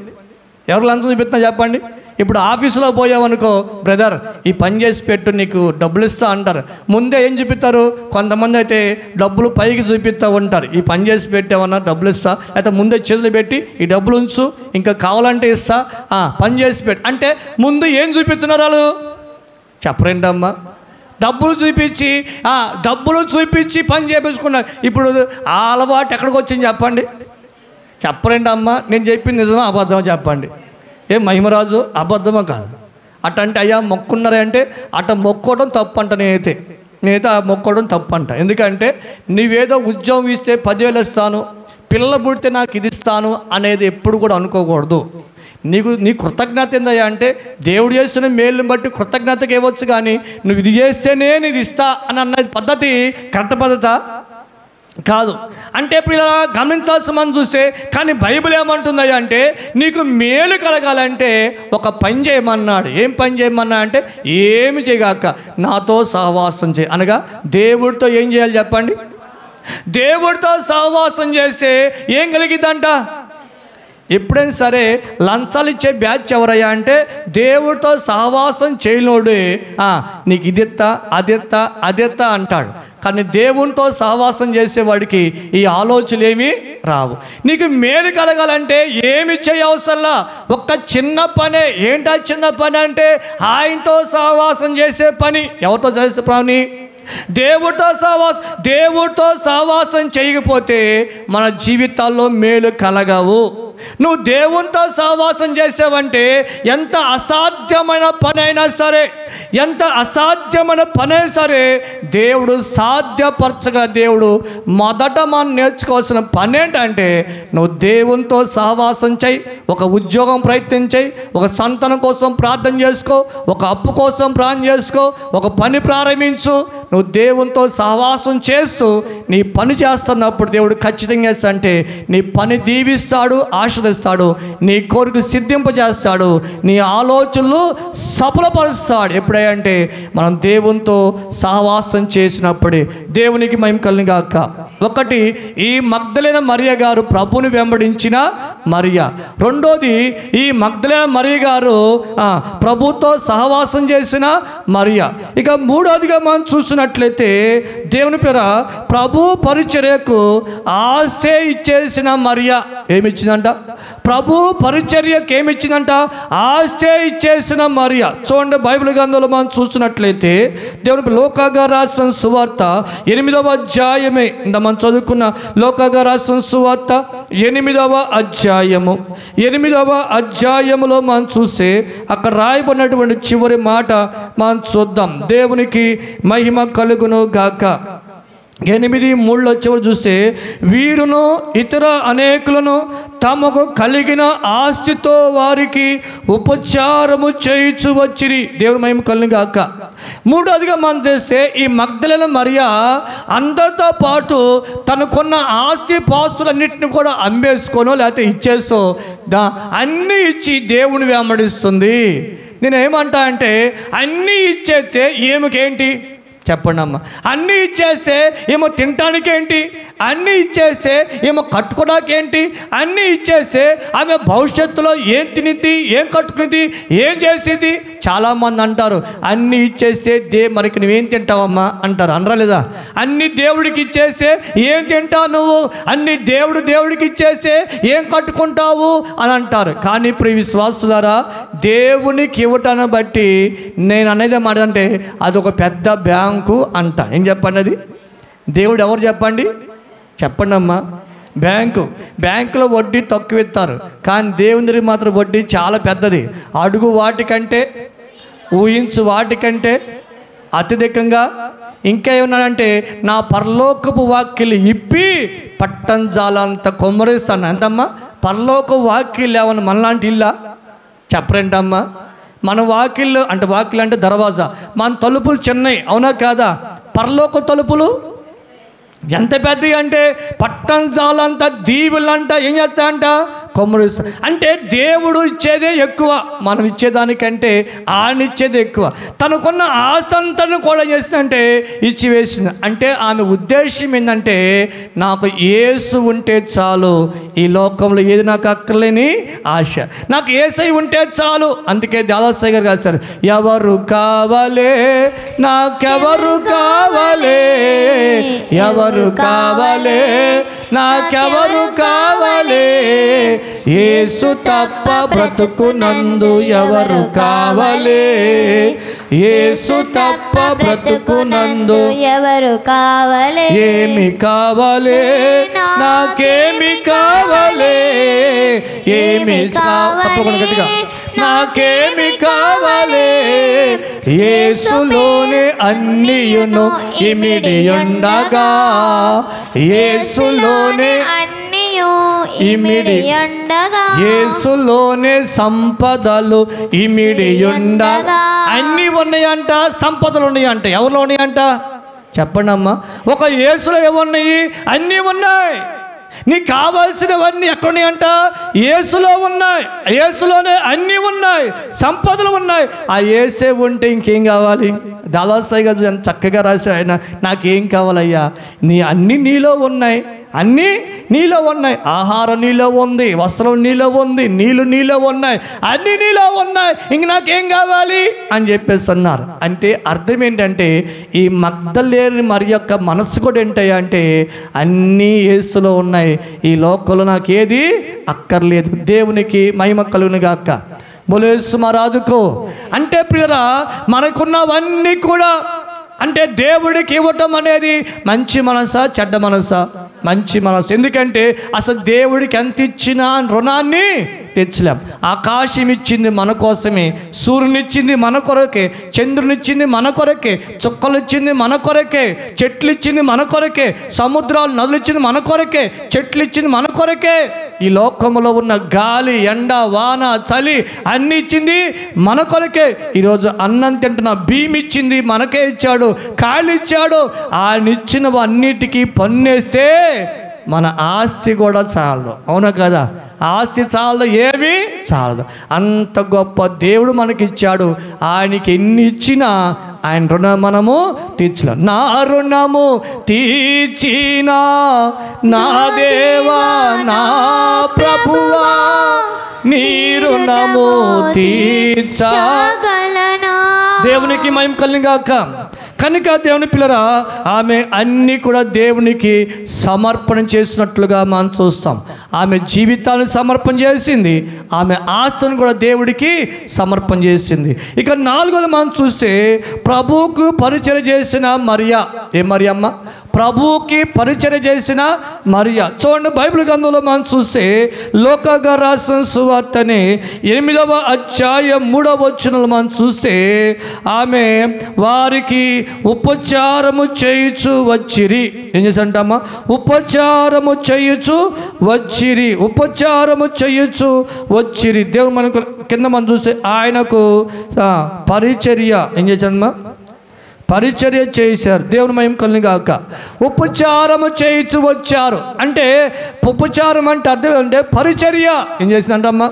A: ఎవరు లంచం చూపిస్తున్నా చెప్పండి? ఇప్పుడు ఆఫీసులో పోయావనుకో, బ్రదర్ ఈ పని చేసి పెట్టు నీకు డబ్బులు ఇస్తా అంటారు. ముందే ఏం చూపిస్తారు? కొంతమంది అయితే డబ్బులు పైకి చూపిస్తూ ఉంటారు. ఈ పని చేసి పెట్టామన్నా డబ్బులు ఇస్తా, అయితే ముందే చేతులు పెట్టి ఈ డబ్బులు ఉంచు, ఇంకా కావాలంటే ఇస్తా, పని చేసి పెట్టు అంటే ముందు ఏం చూపిస్తున్నారు వాళ్ళు? చెప్పరేంటమ్మా? డబ్బులు చూపించి పని చేయించుకున్నారు. ఇప్పుడు ఆ అలవాటు ఎక్కడికి వచ్చింది చెప్పండి? చెప్పరేంటమ్మా? నేను చెప్పింది నిజమా అబద్ధమా చెప్పండి? మహిమరాజు అబద్ధమా కాదు? అట అంటే అయ్యా మొక్కున్నారే అంటే అట మొక్కోవడం తప్పు అంట. నేనైతే ఆ మొక్కోవడం తప్పు అంట. ఎందుకంటే నీవేదో ఉద్యోగం ఇస్తే 10,000 ఇస్తాను, పిల్లలు పుడితే నాకు ఇది ఇస్తాను అనేది ఎప్పుడు కూడా అనుకోకూడదు. నీ కృతజ్ఞత ఏందయ్యా అంటే దేవుడు చేస్తున్న మేలుని బట్టి కృతజ్ఞతగా ఇవ్వచ్చు, కానీ నువ్వు ఇది చేస్తేనే నీది ఇస్తా అని అన్నది పద్ధతి కరెక్ట్ పద్ధత కాదు. అంటే పిల్లల గమనించాల్సిన మనం చూస్తే, కానీ బైబిల్ ఏమంటుందయ్యా అంటే నీకు మేలు కలగాలంటే ఒక పని చేయమన్నాడు. ఏం పని చేయమన్నా అంటే ఏమి చేయగాక నాతో సహవాసం చేయి అనగా దేవుడితో ఏం చేయాలి చెప్పండి? దేవుడితో సహవాసం చేస్తే ఏం కలిగిద్దంట? ఎప్పుడైనా సరే లంచాలు ఇచ్చే బ్యాచ్ ఎవరయ్యా అంటే దేవుడితో సహవాసం చేయనోడే నీకు ఇదెత్తా అదెత్తా అంటాడు. కానీ దేవునితో సహవాసం చేసేవాడికి ఈ ఆలోచనలు ఏమీ రావు. నీకు మేలు కలగాలంటే ఏమి చేయవసరంలా, ఒక్క చిన్న పనే. ఏంటా చిన్న పని అంటే ఆయనతో సహవాసం చేసే పని. ఎవరితో చేసే పని? దేవుడితో సహవాసం చేయకపోతే మన జీవితాల్లో మేలు కలగవు. నువ్వు దేవునితో సహవాసం చేసావంటే ఎంత అసాధ్యమైన పని అయినా సరే దేవుడు సాధ్యపరచగల దేవుడు. మొదట మనం నేర్చుకోవాల్సిన పని ఏంటంటే నువ్వు దేవునితో సహవాసం చేయి, ఒక ఉద్యోగం ప్రయత్నం చేయి, ఒక సంతానం కోసం ప్రార్థన చేసుకో, ఒక అప్పు కోసం ప్రార్థన చేసుకో, ఒక పని ప్రారంభించు. నువ్వు దేవునితో సహవాసం చేస్తూ నీ పని చేస్తున్నప్పుడు దేవుడు ఖచ్చితంగా అంటే నీ పని దీవిస్తాడు, ఆశీర్వదిస్తాడు, నీ కోరిక సిద్ధింపజేస్తాడు, నీ ఆలోచనలు సఫలపరుస్తాడు. ఎప్పుడంటే మనం దేవునితో సహవాసం చేసినప్పుడే. దేవునికి మహిమ కలుగును గాక. ఒకటి, ఈ మగ్దలేన మరియ గారు ప్రభుని వెంబడించిన మరియ. రెండోది, ఈ మగ్దలేన మరియ గారు ప్రభుతో సహవాసం చేసిన మరియ. ఇక మూడోదిగా మనం చూసినట్లయితే దేవుని పేర ప్రభు పరిచర్యకు ఆశే ఇచ్చేసిన మరియ. ఏమిచ్చిందంట? ప్రభు పరిచర్యకు ఏమిచ్చిందంట? ఆశే ఇచ్చేసిన మరియ. చూడండి బైబిల్ గ్రంథంలో మనం చూసినట్లయితే దేవుని లోకాగా రాసిన సువార్త 8వ అధ్యాయమే మనం చదువుకున్న లోకాగా రాసిన సువార్త 8వ అధ్యాయములో మనం చూస్తే అక్కడ రాయబడినటువంటి చివరి మాట మనం చూద్దాం. దేవునికి మహిమ కలుగును గాక. 8:3 చివరి చూస్తే వీరును ఇతర అనేకులను తమకు కలిగిన ఆస్తితో వారికి ఉపచారము చేయించు వచ్చిరి. దేవుని మహిమ కలుగును గాక. మూడోదిగా మనం చేస్తే ఈ మగ్దలేన మరియ అందరితో పాటు తనకున్న ఆస్తి పాస్తులన్నింటిని కూడా అమ్మేసుకోనో లేకపోతే ఇచ్చేసో అన్నీ ఇచ్చి దేవుని వెంబడిస్తుంది. నేనేమంటా అంటే అన్నీ ఇచ్చేస్తే ఏమికేంటి చెప్పండి అమ్మ? అన్నీ ఇచ్చేస్తే ఏమో తినటానికి ఏంటి, అన్నీ ఇచ్చేస్తే ఏమో కట్టుకోవడానికి ఏంటి, అన్నీ ఇచ్చేస్తే ఆమె భవిష్యత్తులో ఏం తినిద్ది, ఏం కట్టుకునిద్ది, ఏం చేసేది? చాలామంది అంటారు అన్నీ ఇచ్చేస్తే మరికి నువ్వేం తింటావమ్మా అంటారు. అనరా లేదా? అన్ని దేవుడికి ఇచ్చేస్తే ఏం తింటావు నువ్వు, అన్ని దేవుడికి ఇచ్చేస్తే ఏం కట్టుకుంటావు అని అంటారు. కానీ ప్రియ విశ్వాసులారా, దేవునికి ఇవ్వటాన్ని బట్టి నేను అనేది మాట అంటే అదొక పెద్ద బ్యాంకు అంట. ఏం చెప్పండి అది? దేవుడు ఎవరు చెప్పండి? చెప్పండి అమ్మా. బ్యాంకులో వడ్డీ తక్కువ ఇస్తారు, కానీ దేవుని మాత్రం వడ్డీ చాలా పెద్దది. అడుగు వాటికంటే, ఊహించు వాటికంటే అత్యధికంగా. ఇంకా ఏమన్నాడంటే నా పరలోకపు వాక్యలు ఇప్పి పట్టంజాలంత కొమ్మరిస్తాను. ఎంతమ్మా? పరలోక వాక్యలు ఏమన్నా మనలాంటి ఇల్లా? చెప్పరేంటమ్మా? మన వాకిళ్ళు అంటే దర్వాజా, మన తలుపులు చిన్నవి, అవునా కాదా? పరలోక తలుపులు ఎంత పెద్దవి అంటే పట్టంజాలంత దీవులంట ఏం చేస్తా అంట కొమ్మరు. అంటే దేవుడు ఇచ్చేదే ఎక్కువ, మనం ఇచ్చేదానికంటే ఆయన ఇచ్చేదే ఎక్కువ. తనకున్న ఆశంతను కూడా చేసిందంటే ఇచ్చి వేసింది. అంటే ఆమె ఉద్దేశం ఏంటంటే నాకు యేసు ఉంటే చాలు, ఈ లోకంలో ఏది నాకు అక్కర్లేని ఆశ, నాకు యేసై ఉంటే చాలు. అందుకే దాదాసాయి గారు రాశారు, ఎవరు కావాలే నాకెవరు కావాలే, ఎవరు కావాలే నాకెవరు కావాలే, యేసు తప్ప బ్రతుకునందు ఎవరు కావాలే, యేసు తప్ప బ్రతుకునందు
B: ఎవరు కావలే,
A: ఏమి కావలే నాకేమి కావలే, ఏమి తప్పకుండా గట్టిగా నాకేమి కావలే, యేసులోనే అన్నియును ఇమిడియుండగా, యేసులోనే
B: ఇమిడియుండగా,
A: యేసులోనే సంపదలు ఇమిడియుండగా. అన్నీ ఉన్నాయంట, సంపదలు ఉన్నాయంట. ఎవరిలో ఉన్నాయంట చెప్పండి అమ్మా. ఒక యేసులో ఏమున్నాయి? అన్నీ ఉన్నాయి. నీకు కావాల్సినవన్నీ ఎక్కడున్నాయంట? యేసులో ఉన్నాయి. యేసులోనే అన్నీ ఉన్నాయి, సంపదలు ఉన్నాయి. ఆ యేసే ఉంటే ఇంకేం కావాలి? దాదాసాయి గారు ఎంత చక్కగా రాశారు ఆయన. నాకేం కావాలయ్యా? అన్నీ నీలో ఉన్నాయి, అన్నీ నీలో ఉన్నాయి. ఆహారం నీలో ఉంది, వస్త్రం నీలో ఉంది, నీలో ఉన్నాయి, అన్నీ నీలో ఉన్నాయి. ఇంక నాకేం కావాలి అని చెప్పేసి అన్నారు. అంటే అర్థం ఏంటంటే ఈ మగ్దలేని మరి యొక్క మనస్సు కూడా ఏంటయ్యా అంటే అన్నీ యేసులో ఉన్నాయి. ఈ లోకంలో నాకేది అక్కర్లేదు. దేవునికి మహిమ కలుగును గాక. బోలేసు మహారాజుకు. అంటే ప్రియరా, మనకున్నవన్నీ కూడా అంటే దేవుడికి ఇవ్వటం అనేది మంచి మనసా చెడ్డ మనసా? మంచి మనసు. ఎందుకంటే అసలు దేవుడికి ఎంత ఇచ్చినా రుణాన్ని తెచ్చలేం. ఆకాశం ఇచ్చింది మన కోసమే, సూర్యునిచ్చింది మన కొరకే, చంద్రునిచ్చింది మన కొరకే, చుక్కలు ఇచ్చింది మన కొరకే, చెట్లు ఇచ్చింది మన కొరకే, సముద్రాలు నదులు ఇచ్చింది మన కొరకే, చెట్లు ఇచ్చింది మన కొరకే. ఈ లోకంలో ఉన్న గాలి, ఎండ, వాన, చలి అన్నీ ఇచ్చింది మన కొరకే. ఈరోజు అన్నం తింటున్న బియ్యం ఇచ్చింది మనకే ఇచ్చాడు, కాయలు ఇచ్చాడు. ఆయన ఇచ్చినవి అన్నిటికీ పన్నేస్తే మన ఆస్తి కూడా చాలదు. అవునా కదా? ఆస్తి చాలదు, ఏమీ చాలదు. అంత గొప్ప దేవుడు మనకిచ్చాడు. ఆయనకి ఎన్ని ఇచ్చినా ఆయన రుణం మనము తీర్చలేం. నా రుణము తీర్చినా నా దేవా నా ప్రభువా, నీ రుణము తీర్చగలనా. దేవునికి మహిమ కలుగును గాక. కనుక దేవుని పిల్లరా, ఆమె అన్నీ కూడా దేవునికి సమర్పణ చేసినట్లుగా మనం చూస్తాం. ఆమె జీవితాన్ని సమర్పణ చేసింది, ఆమె ఆస్తులను కూడా దేవుడికి సమర్పణ చేసింది. ఇక నాలుగోది మనం చూస్తే ప్రభువుకు పరిచర్య చేసిన మరియా. ఏ మరియమ్మ? ప్రభువుకి పరిచర్య చేసిన మరియా. చూడండి, బైబిల్ గ్రంథంలో మనం చూస్తే లోకాగా రాసిన సువార్తని 8వ అధ్యాయం 3వ వచనంలో మనం చూస్తే ఆమె వారికి ఉపచారము చేయుచు వచ్చిరి. ఏం చేశారంటమ్మా? ఉపచారము చేయుచు వచ్చిరి, ఉపచారము చేయుచు వచ్చిరి. దేవుడు మనకు కింద మనం చూస్తే ఆయనకు పరిచర్య ఏం చేశారమ్మా? పరిచర్య చేశారు. దేవుని మహిమ కలుగును గాక. ఉపచారము చేయించు వచ్చారు. అంటే ఉపచారం అంటే అర్థం ఏంటంటే పరిచర్య. ఏం చేసిందంటమ్మా?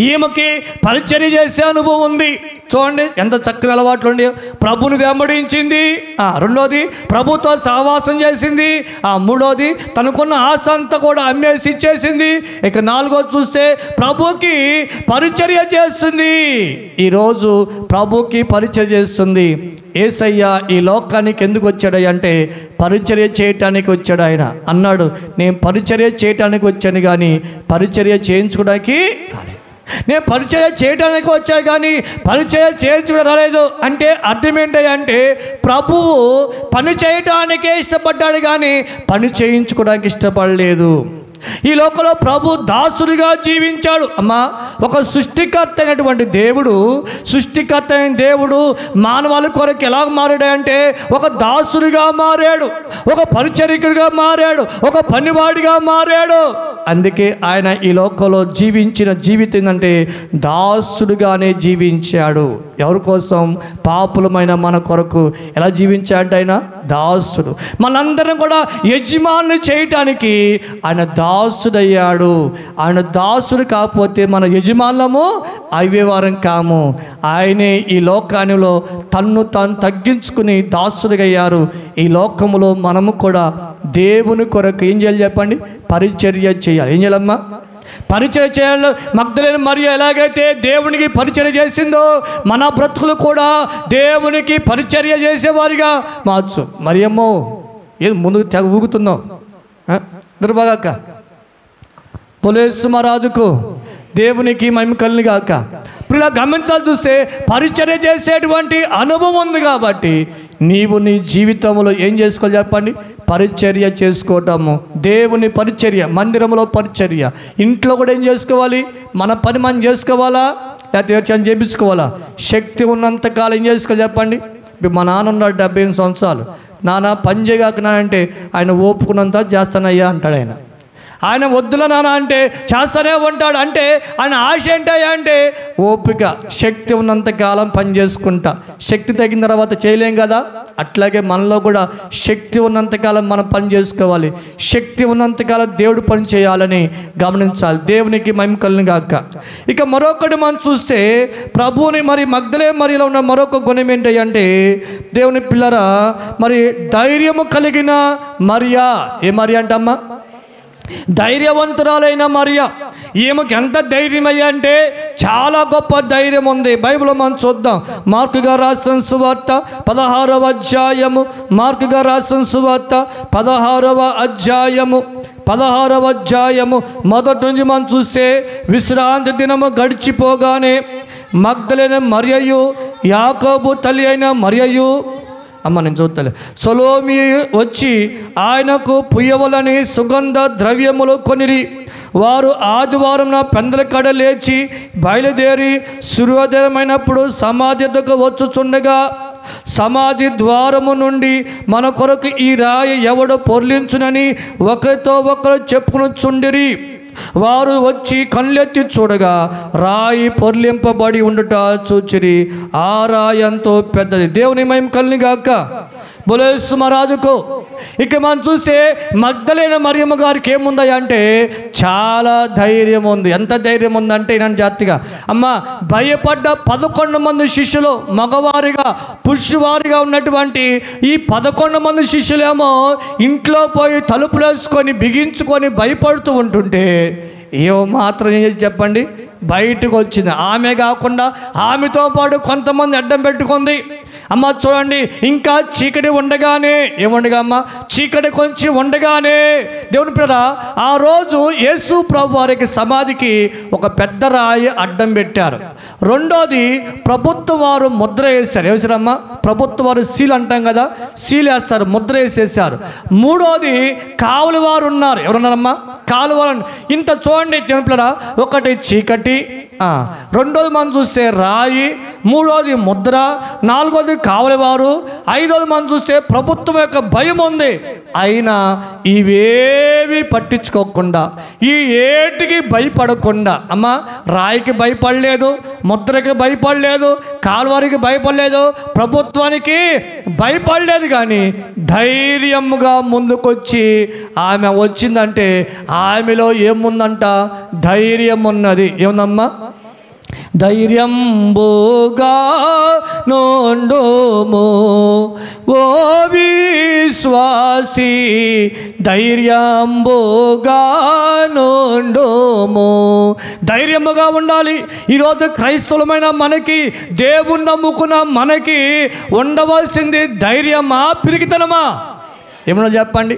A: ఈమెకి పరిచర్య చేసే అనుభవం ఉంది. చూడండి ఎంత చక్కని అలవాట్లు ఉండి ప్రభుని వెంబడించింది. రెండోది ప్రభుతో సహవాసం చేసింది. మూడోది తనకున్న ఆస్తి అంతా కూడా అమ్మేసి ఇచ్చేసింది. ఇక నాలుగోది చూస్తే ప్రభుకి పరిచర్య చేస్తుంది. ఈరోజు ప్రభుకి పరిచర్య చేస్తుంది. యేసయ్య ఈ లోకానికి ఎందుకు వచ్చాడు అంటే పరిచర్య చేయటానికి వచ్చాడు. ఆయన అన్నాడు, నేను పరిచర్య చేయటానికి వచ్చాను కానీ పరిచర్య చేయించుకోవడానికి రాలేదు. నేను పరిచర్య చేయడానికి వచ్చాను కానీ పరిచర్య చేయించుకోవడం రాలేదు. అంటే అర్థం ఏంటి అంటే ప్రభువు పని చేయటానికే ఇష్టపడ్డాడు కానీ పని చేయించుకోవడానికి ఇష్టపడలేదు. ఈ లోకంలో ప్రభు దాసుడిగా జీవించాడు. అమ్మా, ఒక సృష్టికర్త అయినటువంటి దేవుడు, సృష్టికర్త అయిన దేవుడు మానవాళి కొరకు ఎలా మారాడు అంటే ఒక దాసుడిగా మారాడు, ఒక పరిచరికుడిగా మారాడు, ఒక పనివాడిగా మారాడు. అందుకే ఆయన ఈ లోకంలో జీవించిన జీవితం అంటే దాసుడుగానే జీవించాడు. ఎవరి కోసం? పాపులమైన మన కొరకు. ఎలా జీవించాడంటే ఆయన దాసుడు. మనందరం కూడా యజమానులు చేయటానికి ఆయన దాసుడయ్యాడు. ఆయన దాసుడు కాకపోతే మన యజమానులము అయ్యేవారం కాము. ఆయనే ఈ లోకానిలో తన్ను తాను తగ్గించుకుని దాసుడుగయ్యారు. ఈ లోకములో మనము కూడా దేవుని కొరకు ఏం చేయాలి చెప్పండి? పరిచర్య చేయాలి. ఏం చేయాలమ్మా? పరిచర్య చేయాలి. మగ్దలేని మరియ ఎలాగైతే దేవునికి పరిచర్య చేసిందో మన బ్రతుకులు కూడా దేవునికి పరిచర్య చేసేవారిగా మార్చు. మరియమ్మో ఏది ముందుకు తెగ ఊగుతున్నావు? దుర్భాగక్క పోలేసు మహారాజుకు దేవునికి మహిమ కలుగును గాక. ఇప్పుడు ఇలా గమనించాలి, చూస్తే పరిచర్య చేసేటువంటి అనుభవం ఉంది కాబట్టి నీవు నీ జీవితంలో ఏం చేసుకోవాలి చెప్పండి? పరిచర్య చేసుకోవటము. దేవుని పరిచర్య, మందిరంలో పరిచర్య, ఇంట్లో కూడా ఏం చేసుకోవాలి? మన పని మనం చేసుకోవాలా, లేకపోతే చేయించుకోవాలా? శక్తి ఉన్నంతకాలం ఏం చేసుకోవాలి చెప్పండి? ఇప్పుడు మా నాన్న ఉన్నాడు 78 సంవత్సరాలు. నాన్న పని చేయగాక అంటే ఆయన ఓపుకున్నంత చేస్తానయ్యా అంటాడు. ఆయన వద్దుల నాన్న అంటే చేస్తూనే ఉంటాడు. అంటే ఆయన ఆశ ఏంటయ్యా అంటే ఓపిక, శక్తి ఉన్నంతకాలం పని చేసుకుంటా. శక్తి తగిన తర్వాత చేయలేం కదా. అట్లాగే మనలో కూడా శక్తి ఉన్నంతకాలం మనం పని చేసుకోవాలి. శక్తి ఉన్నంతకాలం దేవుడు పని చేయాలని గమనించాలి. దేవునికి మహిమ కలుగును గాక. ఇక మరొకటి మనం చూస్తే ప్రభువుని మరి మగ్దలేనే మరియలో ఉన్న మరొక గుణం ఏంటంటే దేవుని పిల్లరా, మరి ధైర్యము కలిగిన మరియా. ఏ మరియా అంటమ్మా? ధైర్యవంతురాలైన మరియా. ఈమెకి ఎంత ధైర్యం అయ్యా అంటే చాలా గొప్ప ధైర్యం ఉంది. బైబిల్లో మనం చూద్దాం. మార్కు గారు రాసిన సువార్త 16వ అధ్యాయము. మార్కు గారు రాసిన సువార్త 16వ అధ్యాయము మొదటి నుంచి మనం చూస్తే, విశ్రాంతి దినము గడిచిపోగానే మగ్దలేనే మరియయు, యాకోబు తల్లి అయిన మరియయు, నేను చూస్తాను, సొలోమి వచ్చి ఆయనకు పుయ్యవలని సుగంధ ద్రవ్యములు కొనిరి. వారు ఆదివారం పెందల కడ లేచి బయలుదేరి సూర్యోదయమైనప్పుడు సమాధి వద్దకు వచ్చుచుండగా సమాధి ద్వారము నుండి మన కొరకు ఈ రాయి ఎవడు పొర్లించునని ఒకరితో ఒకరు చెప్పుకొనుచుండిరి. వారు వచ్చి కళ్ళెత్తి చూడగా రాయి పొర్లింపబడి ఉండుట చూచిరి. ఆ రాయి ఎంతో పెద్దది. దేవుని మహిమ కలుగును గాక. బోలేసు మహారాజుకు. ఇక మనం చూస్తే మగ్దలేనే మరియమ్మ గారికి ఏముంది అంటే చాలా ధైర్యం ఉంది. ఎంత ధైర్యం ఉందంటే నేను జాతిగా అమ్మ భయపడ్డ 11 మంది శిష్యులు, మగవారిగా పురుషువారిగా ఉన్నటువంటి ఈ 11 మంది శిష్యులేమో ఇంట్లో పోయి తలుపులు వేసుకొని బిగించుకొని భయపడుతూ ఉంటుంటే ఏమో మాత్రం ఏం చెప్పండి, బయటకు వచ్చింది. ఆమె కాకుండా ఆమెతో పాటు కొంతమంది అడ్డం పెట్టుకుంది. అమ్మ చూడండి, ఇంకా చీకటి ఉండగానే, ఏముండగా అమ్మ, చీకటి కొంచెం ఉండగానే దేవుని పిల్లరా, ఆ రోజు యేసు ప్రభు వారికి సమాధికి ఒక పెద్ద రాయి అడ్డం పెట్టారు. రెండోది ప్రభుత్వ వారు ముద్ర వేశారు. వేసారమ్మా, ప్రభుత్వ వారు సీల్ అంటాం కదా, సీల్ వేస్తారు, ముద్ర వేసేసారు. మూడోది కావలి వారు ఉన్నారు. ఎవరున్నారమ్మా? కాలువలు. ఇంత చూడండి దేవుని పిల్లరా, ఒకటి చీకటి, రెండోది మనం చూస్తే రాయి, మూడోది ముద్ర, నాలుగోది కావలివారు, ఐదోది మనం చూస్తే ప్రభుత్వం యొక్క భయం ఉంది. అయినా ఇవేవి పట్టించుకోకుండా, ఈ ఏటికి భయపడకుండా, అమ్మ రాయికి భయపడలేదు, ముద్రకి భయపడలేదు, కాలువారికి భయపడలేదు, ప్రభుత్వానికి భయపడలేదు. కానీ ధైర్యముగా ముందుకొచ్చి ఆమె వచ్చిందంటే ఆమెలో ఏముందంట? ధైర్యం ఉన్నది. ఏముందమ్మా? ధైర్యంబుగా నోండుము ఓ విశ్వాసి, ధైర్యంబుగా నోండుము. ధైర్యముగా ఉండాలి. ఈరోజు క్రైస్తవులమైన మనకి, దేవుణ్ణి నమ్ముకున్న మనకి ఉండవలసింది ధైర్యమా, పిరికితనమా? ఏమన్నా చెప్పండి.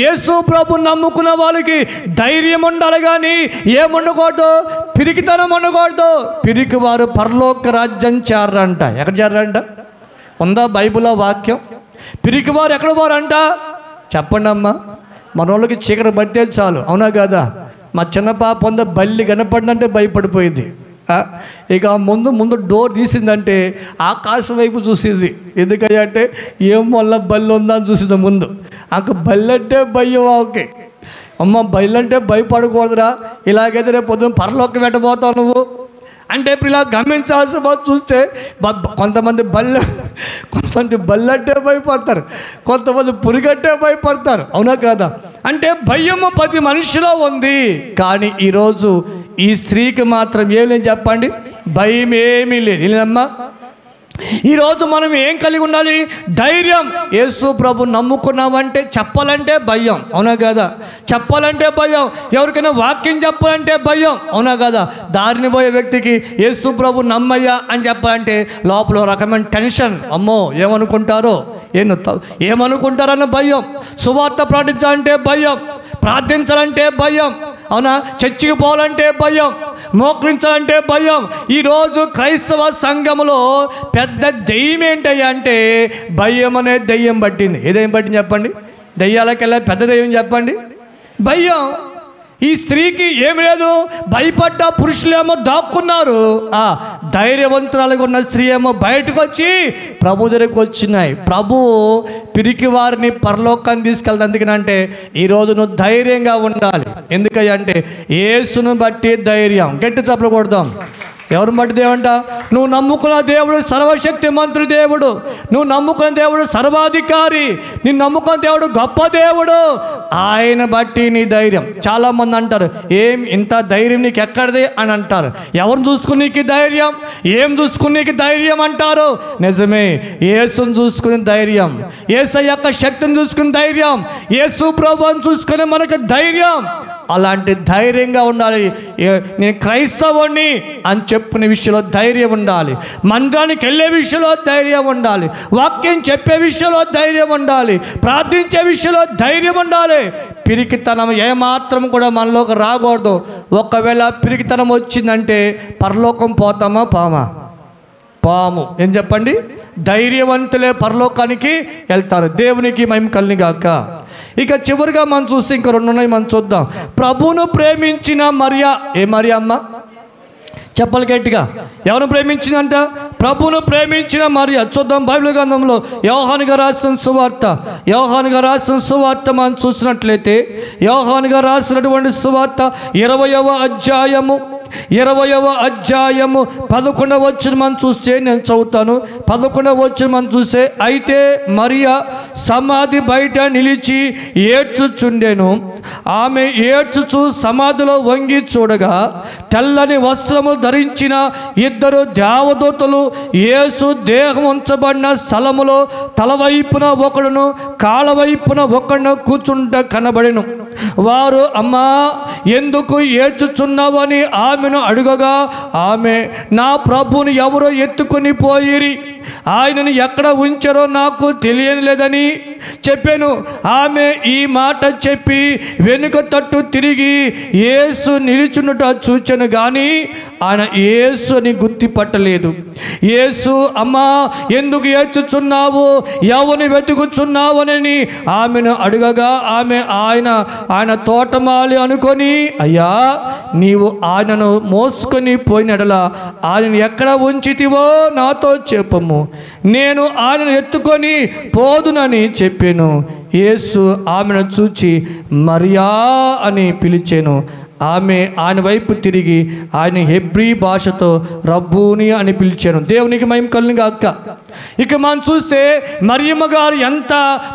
A: యేసు ప్రభు నమ్ముకున్న వాళ్ళకి ధైర్యం ఉండాలి, కానీ ఏముండకూడదు? పిరికితనం ఉండకూడదు. పిరికి వారు పరలోక రాజ్యం చేరంట. ఎక్కడ చేరంట? ఉందా బైబిల్లో వాక్యం? పిరికి వారు ఎక్కడ పోరంట? చెప్పండి అమ్మా. మన వాళ్ళకి చీకటి పడితే చాలు, అవునా కదా? మా చిన్న పాప ఉందా, బల్లి కనపడిందంటే భయపడిపోయింది. ఇక ముందు డోర్ తీసిందంటే ఆకాశం వైపు చూసేది. ఎందుకంటే ఏం వల్ల బల్లి ఉందా అని చూసింది ముందు. బల్లంటే భయం. ఓకే అమ్మ, బల్లంటే భయపడకూడదురా. ఇలాగైతే రేపు పొద్దున్న పరలోకి పెట్టబోతావు నువ్వు అంటే ఇప్పుడు ఇలా గమనించాల్సి చూస్తే కొంతమంది బల్లంటే భయపడతారు, కొంతమంది పురిగట్టే భయపడతారు, అవునా కాదా? అంటే భయము ప్రతి మనిషిలో ఉంది. కానీ ఈరోజు ఈ స్త్రీకి మాత్రం ఏం లేదు చెప్పండి, భయం ఏమీ లేదు. లేదమ్మా, ఈరోజు మనం ఏం కలిగి ఉండాలి? ధైర్యం. యేసు ప్రభు నమ్ముకున్నామంటే చెప్పాలంటే భయం, అవునా కదా? చెప్పాలంటే భయం. ఎవరికైనా వాక్యం చెప్పాలంటే భయం, అవునా కదా? దారిని పోయే వ్యక్తికి యేసు ప్రభు నమ్మయ్యా అని చెప్పాలంటే లోపల రకమైన టెన్షన్. అమ్మో ఏమనుకుంటారో, ఏమనుకుంటారన్న భయం. సువార్త ప్రకటించాలంటే భయం, ప్రార్థించాలంటే భయం, అవునా? చర్చికి పోవాలంటే భయం, మోకరించాలంటే భయం. ఈరోజు క్రైస్తవ సంఘములో పెద్ద దెయ్యం ఏంటయ్యా అంటే భయం అనే దెయ్యం పట్టింది. ఏదేం పట్టింది చెప్పండి? దెయ్యాలకెళ్ళా పెద్ద దెయ్యం చెప్పండి, భయం. ఈ స్త్రీకి ఏమి లేదు, భయపడ్డ పురుషులేమో దాక్కున్నారు, ధైర్యవంతురాలుగా ఉన్న స్త్రీ ఏమో బయటకు వచ్చి ప్రభు దగ్గరికి వచ్చినాయి. ప్రభు పిరికి వారిని పరలోకాన్ని తీసుకెళ్తాను. ఎందుకనంటే ఈరోజు నువ్వు ధైర్యంగా ఉండాలి. ఎందుకంటే యేసును బట్టి ధైర్యం. గట్టి చప్పలు కొడదాం. ఎవరు బట్టి దేవుంట? నువ్వు నమ్ముకున్న దేవుడు సర్వశక్తి మంత్రి దేవుడు, నువ్వు నమ్ముకున్న దేవుడు సర్వాధికారి, నేను నమ్ముకున్న దేవుడు గొప్ప దేవుడు. ఆయన బట్టి నీ ధైర్యం. చాలామంది అంటారు, ఏం ఇంత ధైర్యం నీకు ఎక్కడిది అని అంటారు. ఎవరు చూసుకుని నీకు ధైర్యం, ఏం చూసుకుని నీకు ధైర్యం అంటారు. నిజమే, యేసుని చూసుకుని ధైర్యం, యేసు యొక్క శక్తిని చూసుకుని ధైర్యం, యేసు ప్రభువుని చూసుకుని మనకు ధైర్యం. అలాంటి ధైర్యంగా ఉండాలి. నేను క్రైస్తవుని అని చెప్పుకునే విషయంలో ధైర్యం ఉండాలి, మందిరానికి వెళ్ళే విషయంలో ధైర్యం ఉండాలి, వాక్యం చెప్పే విషయంలో ధైర్యం ఉండాలి, ప్రార్థించే విషయంలో ధైర్యం ఉండాలి. పిరికితనం ఏమాత్రం కూడా మనలోకి రాకూడదు. ఒకవేళ పిరికితనం వచ్చిందంటే పరలోకం పోతామా పాము. ఏం చెప్పండి? ధైర్యవంతులే పరలోకానికి వెళ్తారు. దేవునికి మహిమ కలుగుగాక. ఇక చివరిగా మనం చూస్తే ఇంకా 2 ఉన్నాయి, మనం చూద్దాం. ప్రభువును ప్రేమించిన మరియా. ఏ మరియా అమ్మ? చెప్పాలి గట్టిగా. ఎవరు ప్రేమించిందంట? ప్రభువును ప్రేమించిన మరియా. చూద్దాం బైబిల్ గ్రంథంలో యోహాను గారు రాసిన సువార్త మనం చూసినట్లయితే, యోహాను గారు రాసినటువంటి సువార్త 20వ అధ్యాయము 11వ వచనం మనం చూస్తే, నేను చదువుతాను. 11వ వచనం మనం చూస్తే, అయితే మరియా సమాధి బయట నిలిచి ఏడ్చుచుండెను. ఆమె ఏడ్చుచు సమాధిలో వంగి చూడగా తెల్లని వస్త్రము ధరించిన 2 దేవదూతలు యేసు దేహం ఉంచబడిన స్థలములో తలవైపున ఒకడును కాళ్ళవైపున ఒకడును కూర్చుంట కనబడెను. వారు, అమ్మా ఎందుకు ఏడ్చుచున్నావని ఆమెను అడుగగా, ఆమె, నా ప్రభువుని ఎవరో ఎత్తుకొని పోయిరి, ఆయనను ఎక్కడ ఉంచారో నాకు తెలియలేదని చెప్పాను. ఆమె ఈ మాట చెప్పి వెనుక తట్టు తిరిగి యేసు నిలుచున్నట చూచెను గాని ఆయన యేసు అని గుర్తుపట్టలేదు. యేసు, అమ్మా ఎందుకు ఏడ్చుచున్నావు, ఎవరిని వెతుకుచున్నావు అని ఆమెను అడుగగా, ఆమె ఆయన తోటమాలి అనుకొని, అయ్యా నీవు ఆయనను మోసుకొని పోయినడలా ఆయనను ఎక్కడ ఉంచితివో నాతో చెప్పము, నేను ఆయనను ఎత్తుకొని పోదునని చెప్పాను. యేసు ఆమెను చూచి మరియా అని పిలిచాను. ఆమె ఆయన వైపు తిరిగి ఆయన హెబ్రీ భాషతో రబ్బూని అని పిలిచాను. దేవునికి మహిమ కలుగుగాక. ఇక మనం చూస్తే మరియమ్మ గారు ఎంత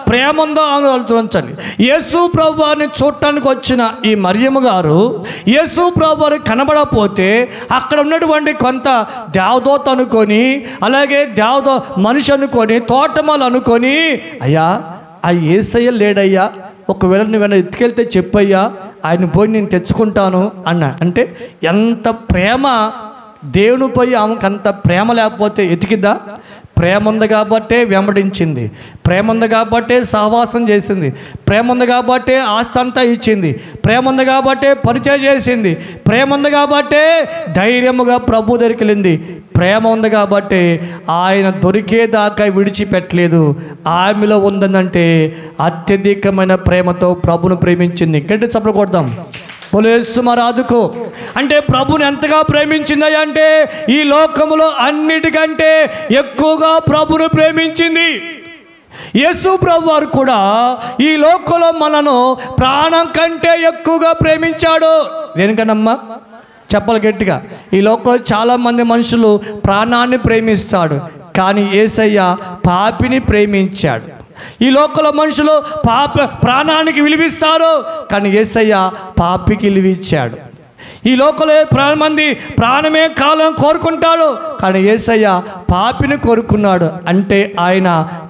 A: ప్రేమ ఉందో ఆలోచించండి. యేసు ప్రభు వారిని చూడటానికి వచ్చిన ఈ మరియమ్మ గారు యేసు ప్రభు వారికి కనబడకపోతే అక్కడ ఉన్నటువంటి కొంత దేవదూత అనుకొని, అలాగే మనిషి అనుకొని, తోటమాలు అనుకొని, అయ్యా ఆ యేసయ్య లేడయ్యా, ఒకవేళ నువ్వేమైనా ఎత్తుకెళ్తే చెప్పయ్యా, ఆయన పోయి నేను తెచ్చుకుంటాను అన్న. అంటే ఎంత ప్రేమ దేవునిపై ఆమెకు. అంత ప్రేమ లేకపోతే ఎతికిద్దా? ప్రేమ ఉంది కాబట్టే వెంబడించింది, ప్రేమ ఉంది కాబట్టే సహవాసం చేసింది, ప్రేమ ఉంది కాబట్టే ఆస్తి అంతా ఇచ్చింది, ప్రేమ ఉంది కాబట్టే పరిచయం చేసింది, ప్రేమ ఉంది కాబట్టే ధైర్యముగా ప్రభు దగ్గరికి వెళ్ళింది, ప్రేమ ఉంది కాబట్టి ఆయన దొరికేదాకా విడిచిపెట్టలేదు. ఆమెలో ఉందంటే అత్యధికమైన ప్రేమతో ప్రభును ప్రేమించింది. గట్టి చప్పట్లు కొడదాం. పొలేసుమరాదుకో అంటే ప్రభుని ఎంతగా ప్రేమించింది అంటే ఈ లోకములో అన్నిటికంటే ఎక్కువగా ప్రభును ప్రేమించింది. యేసు ప్రభు వారు కూడా ఈ లోకంలో మనను ప్రాణం కంటే ఎక్కువగా ప్రేమించాడు. దేనికనమ్మా? చెప్పాలి గట్టిగా. ఈ లోకంలో చాలామంది మనుషులు ప్రాణాన్ని ప్రేమిస్తాడు, కానీ యేసయ్య పాపిని ప్రేమించాడు. ఈ లోకంలో మనుషులు ప్రాణానికి విలువిస్తారు, కానీ యేసయ్య పాపికి విలువిచ్చాడు. ఈ లోకంలో మంది ప్రాణమే కాలం కోరుకుంటాడు, కానీ యేసయ్య పాపిని కోరుకున్నాడు. అంటే ఆయన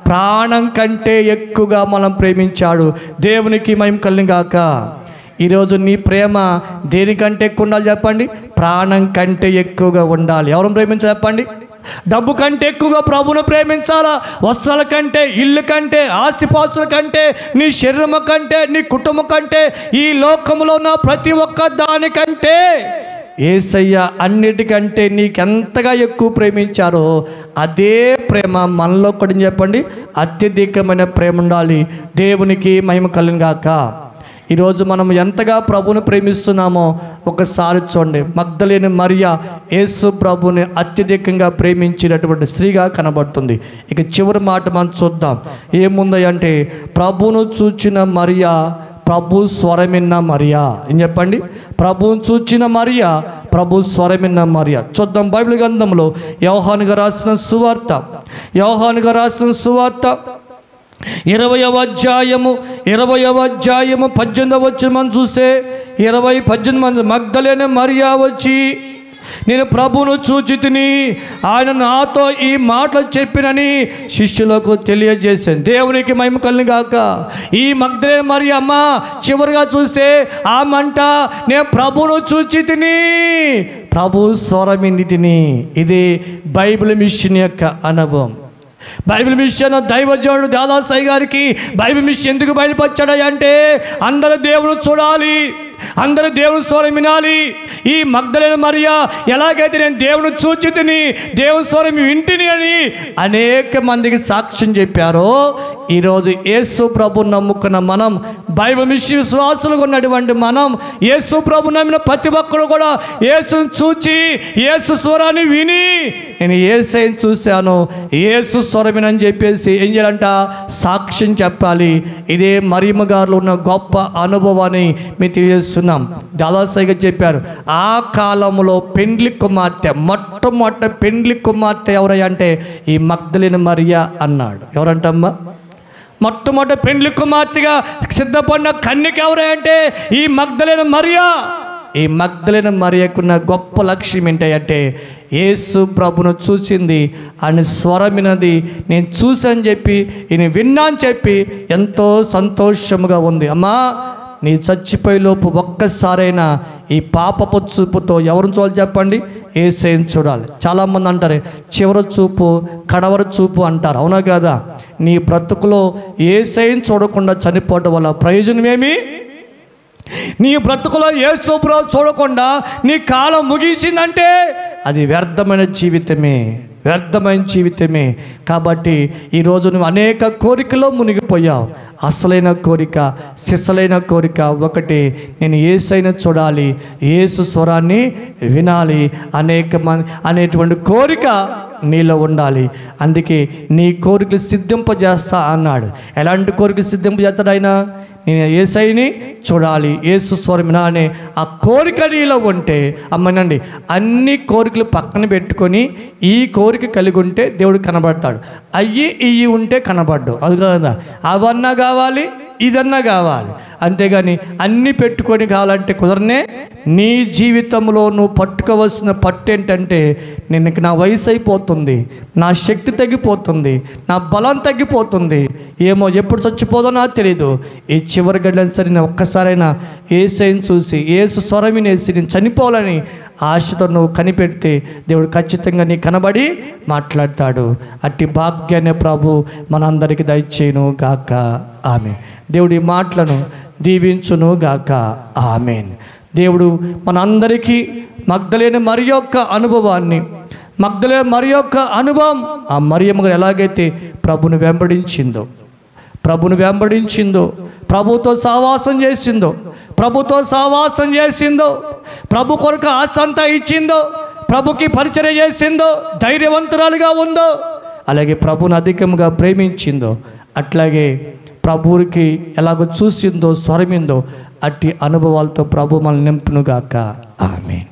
A: ప్రాణం కంటే ఎక్కువగా మనం ప్రేమించాడు. దేవునికి మహిమ కలుగుగాక. ఈరోజు నీ ప్రేమ దేనికంటే ఎక్కువ ఉండాలి చెప్పండి? ప్రాణం కంటే ఎక్కువగా ఉండాలి. ఎవరు ప్రేమించాలి చెప్పండి? డబ్బు కంటే ఎక్కువగా ప్రభువును ప్రేమించాలా? వస్త్రాల కంటే, ఇల్లు కంటే, ఆస్తిపాస్తుల కంటే, నీ శరీరం కంటే, నీ కుటుంబం కంటే, ఈ లోకంలో ఉన్న ప్రతి ఒక్క దానికంటే యేసయ్య అన్నిటికంటే నీకెంతగా ఎక్కువ ప్రేమించారో అదే ప్రేమ మనలో కూడా చెప్పండి, అత్యధికమైన ప్రేమ ఉండాలి. దేవునికి మహిమ కలుగును గాక. ఈరోజు మనం ఎంతగా ప్రభువుని ప్రేమిస్తున్నామో ఒకసారి చూడండి. మగ్దలేని మరియ యేసు ప్రభుని అత్యధికంగా ప్రేమించినటువంటి స్త్రీగా కనబడుతుంది. ఇక చివరి మాట మనం చూద్దాం. ఏముందంటే, ప్రభువును చూచిన మరియ ప్రభు స్వరమిన్న మరియా. ఏం చెప్పండి? ప్రభువును చూచిన మరియా, ప్రభు స్వరమిన్న మరియా. చూద్దాం బైబిల్ గ్రంథంలో యోహానుగా రాసిన సువార్త, 20వ అధ్యాయము 18వ వచనం మనం చూస్తే 18 మగ్దలేని మరియా వచ్చి, నేను ప్రభువును చూచి తిని ఆయన నాతో ఈ మాటలు చెప్పినని శిష్యులకు తెలియజేశాను. దేవునికి మహిమ కలుగును గాక. ఈ మగ్దలేని మరియా అమ్మ చివరిగా చూస్తే ఆ మంట, నేను ప్రభువును చూచి తిని, ప్రభు స్వరమిన్నిటిని. ఇది బైబిల్ మిషన్ యొక్క అనుభవం. బైబిల్ మిషన్ దైవజనుడు దాదాసాయి గారికి బైబిల్ మిషన్ ఎందుకు బయలుపరిచాడు అంటే, అందరూ దేవుని చూడాలి, అందరూ దేవుని స్వరం వినాలి. ఈ మగ్దలేని మరియా ఎలాగైతే నేను దేవుని చూచి తిని, దేవుని స్వరం వింటిని అని అనేక మందికి సాక్ష్యం చెప్పారో, ఈరోజు యేసు ప్రభు నమ్ముకున్న మనం, బైబిల్ మిషన్ విశ్వాసులుగా ఉన్నటువంటి మనం, యేసు ప్రభు నమ్మిన ప్రతి ఒక్కరు కూడా యేసుని చూచి, యేసు స్వరాన్ని విని, నేను యేసయ్యను చూశాను, యేసు స్వరమేనని చెప్పేసి ఏం చేయాలంట? సాక్ష్యం చెప్పాలి. ఇదే మరియమ్మ గారిలో ఉన్న గొప్ప అనుభవాన్ని మేము తెలియజేస్తున్నాం. దాదాసాయిగా చెప్పారు, ఆ కాలంలో పెండ్లి కుమార్తె, మొట్టమొదటి పెండ్లి కుమార్తె ఎవరయ్యా అంటే ఈ మగ్దలేని మరియా అన్నాడు. ఎవరంటమ్మా? మొట్టమొదటి పెండ్లి కుమార్తెగా సిద్ధపడిన కన్యక ఎవరయ్యా అంటే ఈ మగ్దలేని మరియా. ఈ మగ్దలేని మరియకున్న గొప్ప లక్ష్యం ఏంటంటే, యేసు ప్రభును చూసింది, ఆయన స్వరమినది, నేను చూసాను చెప్పి, నేను విన్నా అని చెప్పి ఎంతో సంతోషముగా ఉంది. అమ్మా, నీ చచ్చిపోయేలోపు ఒక్కసారైనా ఈ పాపపు చూపుతో ఎవరిని చూడాలి చెప్పండి? యేసయ్యను చూడాలి. చాలామంది అంటారు చివరి చూపు కడవరి చూపు అంటారు. అవునా కదా? నీ బ్రతుకులో యేసయ్యను చూడకుండా చనిపోవడం వల్ల ప్రయోజనమేమి? నీ బ్రతుకులో యేసు ప్రభు చూడకుండా నీ కాలం ముగిసిందంటే అది వ్యర్థమైన జీవితమే, వ్యర్థమైన జీవితమే. కాబట్టి ఈరోజు నువ్వు అనేక కోరికలో మునిగిపోయావు. అసలైన కోరిక, సిసలైన కోరిక ఒకటి, నేను యేసయ్యను చూడాలి, యేసు స్వరాన్ని వినాలి అనేటువంటి కోరిక నీలో ఉండాలి. అందుకే నీ కోరికలు సిద్ధింపజేస్తా అన్నాడు. ఎలాంటి కోరికలు సిద్ధింపజేస్తాడు ఆయన? నేను యేసయ్యని చూడాలి, యేసు స్వరం వినాలనే ఆ కోరిక నీలో ఉంటే, అమ్మనండి, అన్ని కోరికలు పక్కన పెట్టుకొని ఈ కోరిక కలిగి ఉంటే దేవుడు కనబడతాడు. ఇవి ఉంటే కనబడ్డు. అది కదా, అవన్నా కావాలి, ఇదన్నా కావాలి. అంతేగాని అన్నీ పెట్టుకొని కావాలంటే కుదరనే. నీ జీవితంలో నువ్వు పట్టుకోవలసిన పట్టు ఏంటంటే, నా వయసు అయిపోతుంది, నా శక్తి తగ్గిపోతుంది, నా బలం తగ్గిపోతుంది, ఏమో ఎప్పుడు చచ్చిపోదో నాకు తెలీదు, ఈ చివరి గడిలో సరే నేను ఒక్కసారైనా యేసయ్యను చూసి, యేసు స్వరం వినేసి నేను చనిపోవాలని ఆశతో నువ్వు కనిపెడితే దేవుడు ఖచ్చితంగా నీ కనబడి మాట్లాడతాడు. అట్టి భాగ్యాన్ని ప్రభు మనందరికీ దయచేయును గాక. ఆమేన్. దేవుడి మాటలను దీవించును గాక. ఆమేన్. దేవుడు మనందరికీ మగ్దలేని మరియ యొక్క అనుభవాన్ని, మగ్దలేని మరియ యొక్క అనుభవం, ఆ మరియమ్మ గారు ఎలాగైతే ప్రభుని వెంబడించిందో, ప్రభుతో సహవాసం చేసిందో, ప్రభు కొరకు ఆశంతా ఇచ్చిందో, ప్రభుకి పరిచర్య చేసిందో, ధైర్యవంతురాలుగా ఉందో, అలాగే ప్రభుని అధికంగా ప్రేమించిందో, అట్లాగే ప్రభువుకి ఎలాగో చూసిందో, స్వరమిందో, అట్టి అనుభవాలతో ప్రభు మనల్ని నింపునుగాక. ఆమేన్.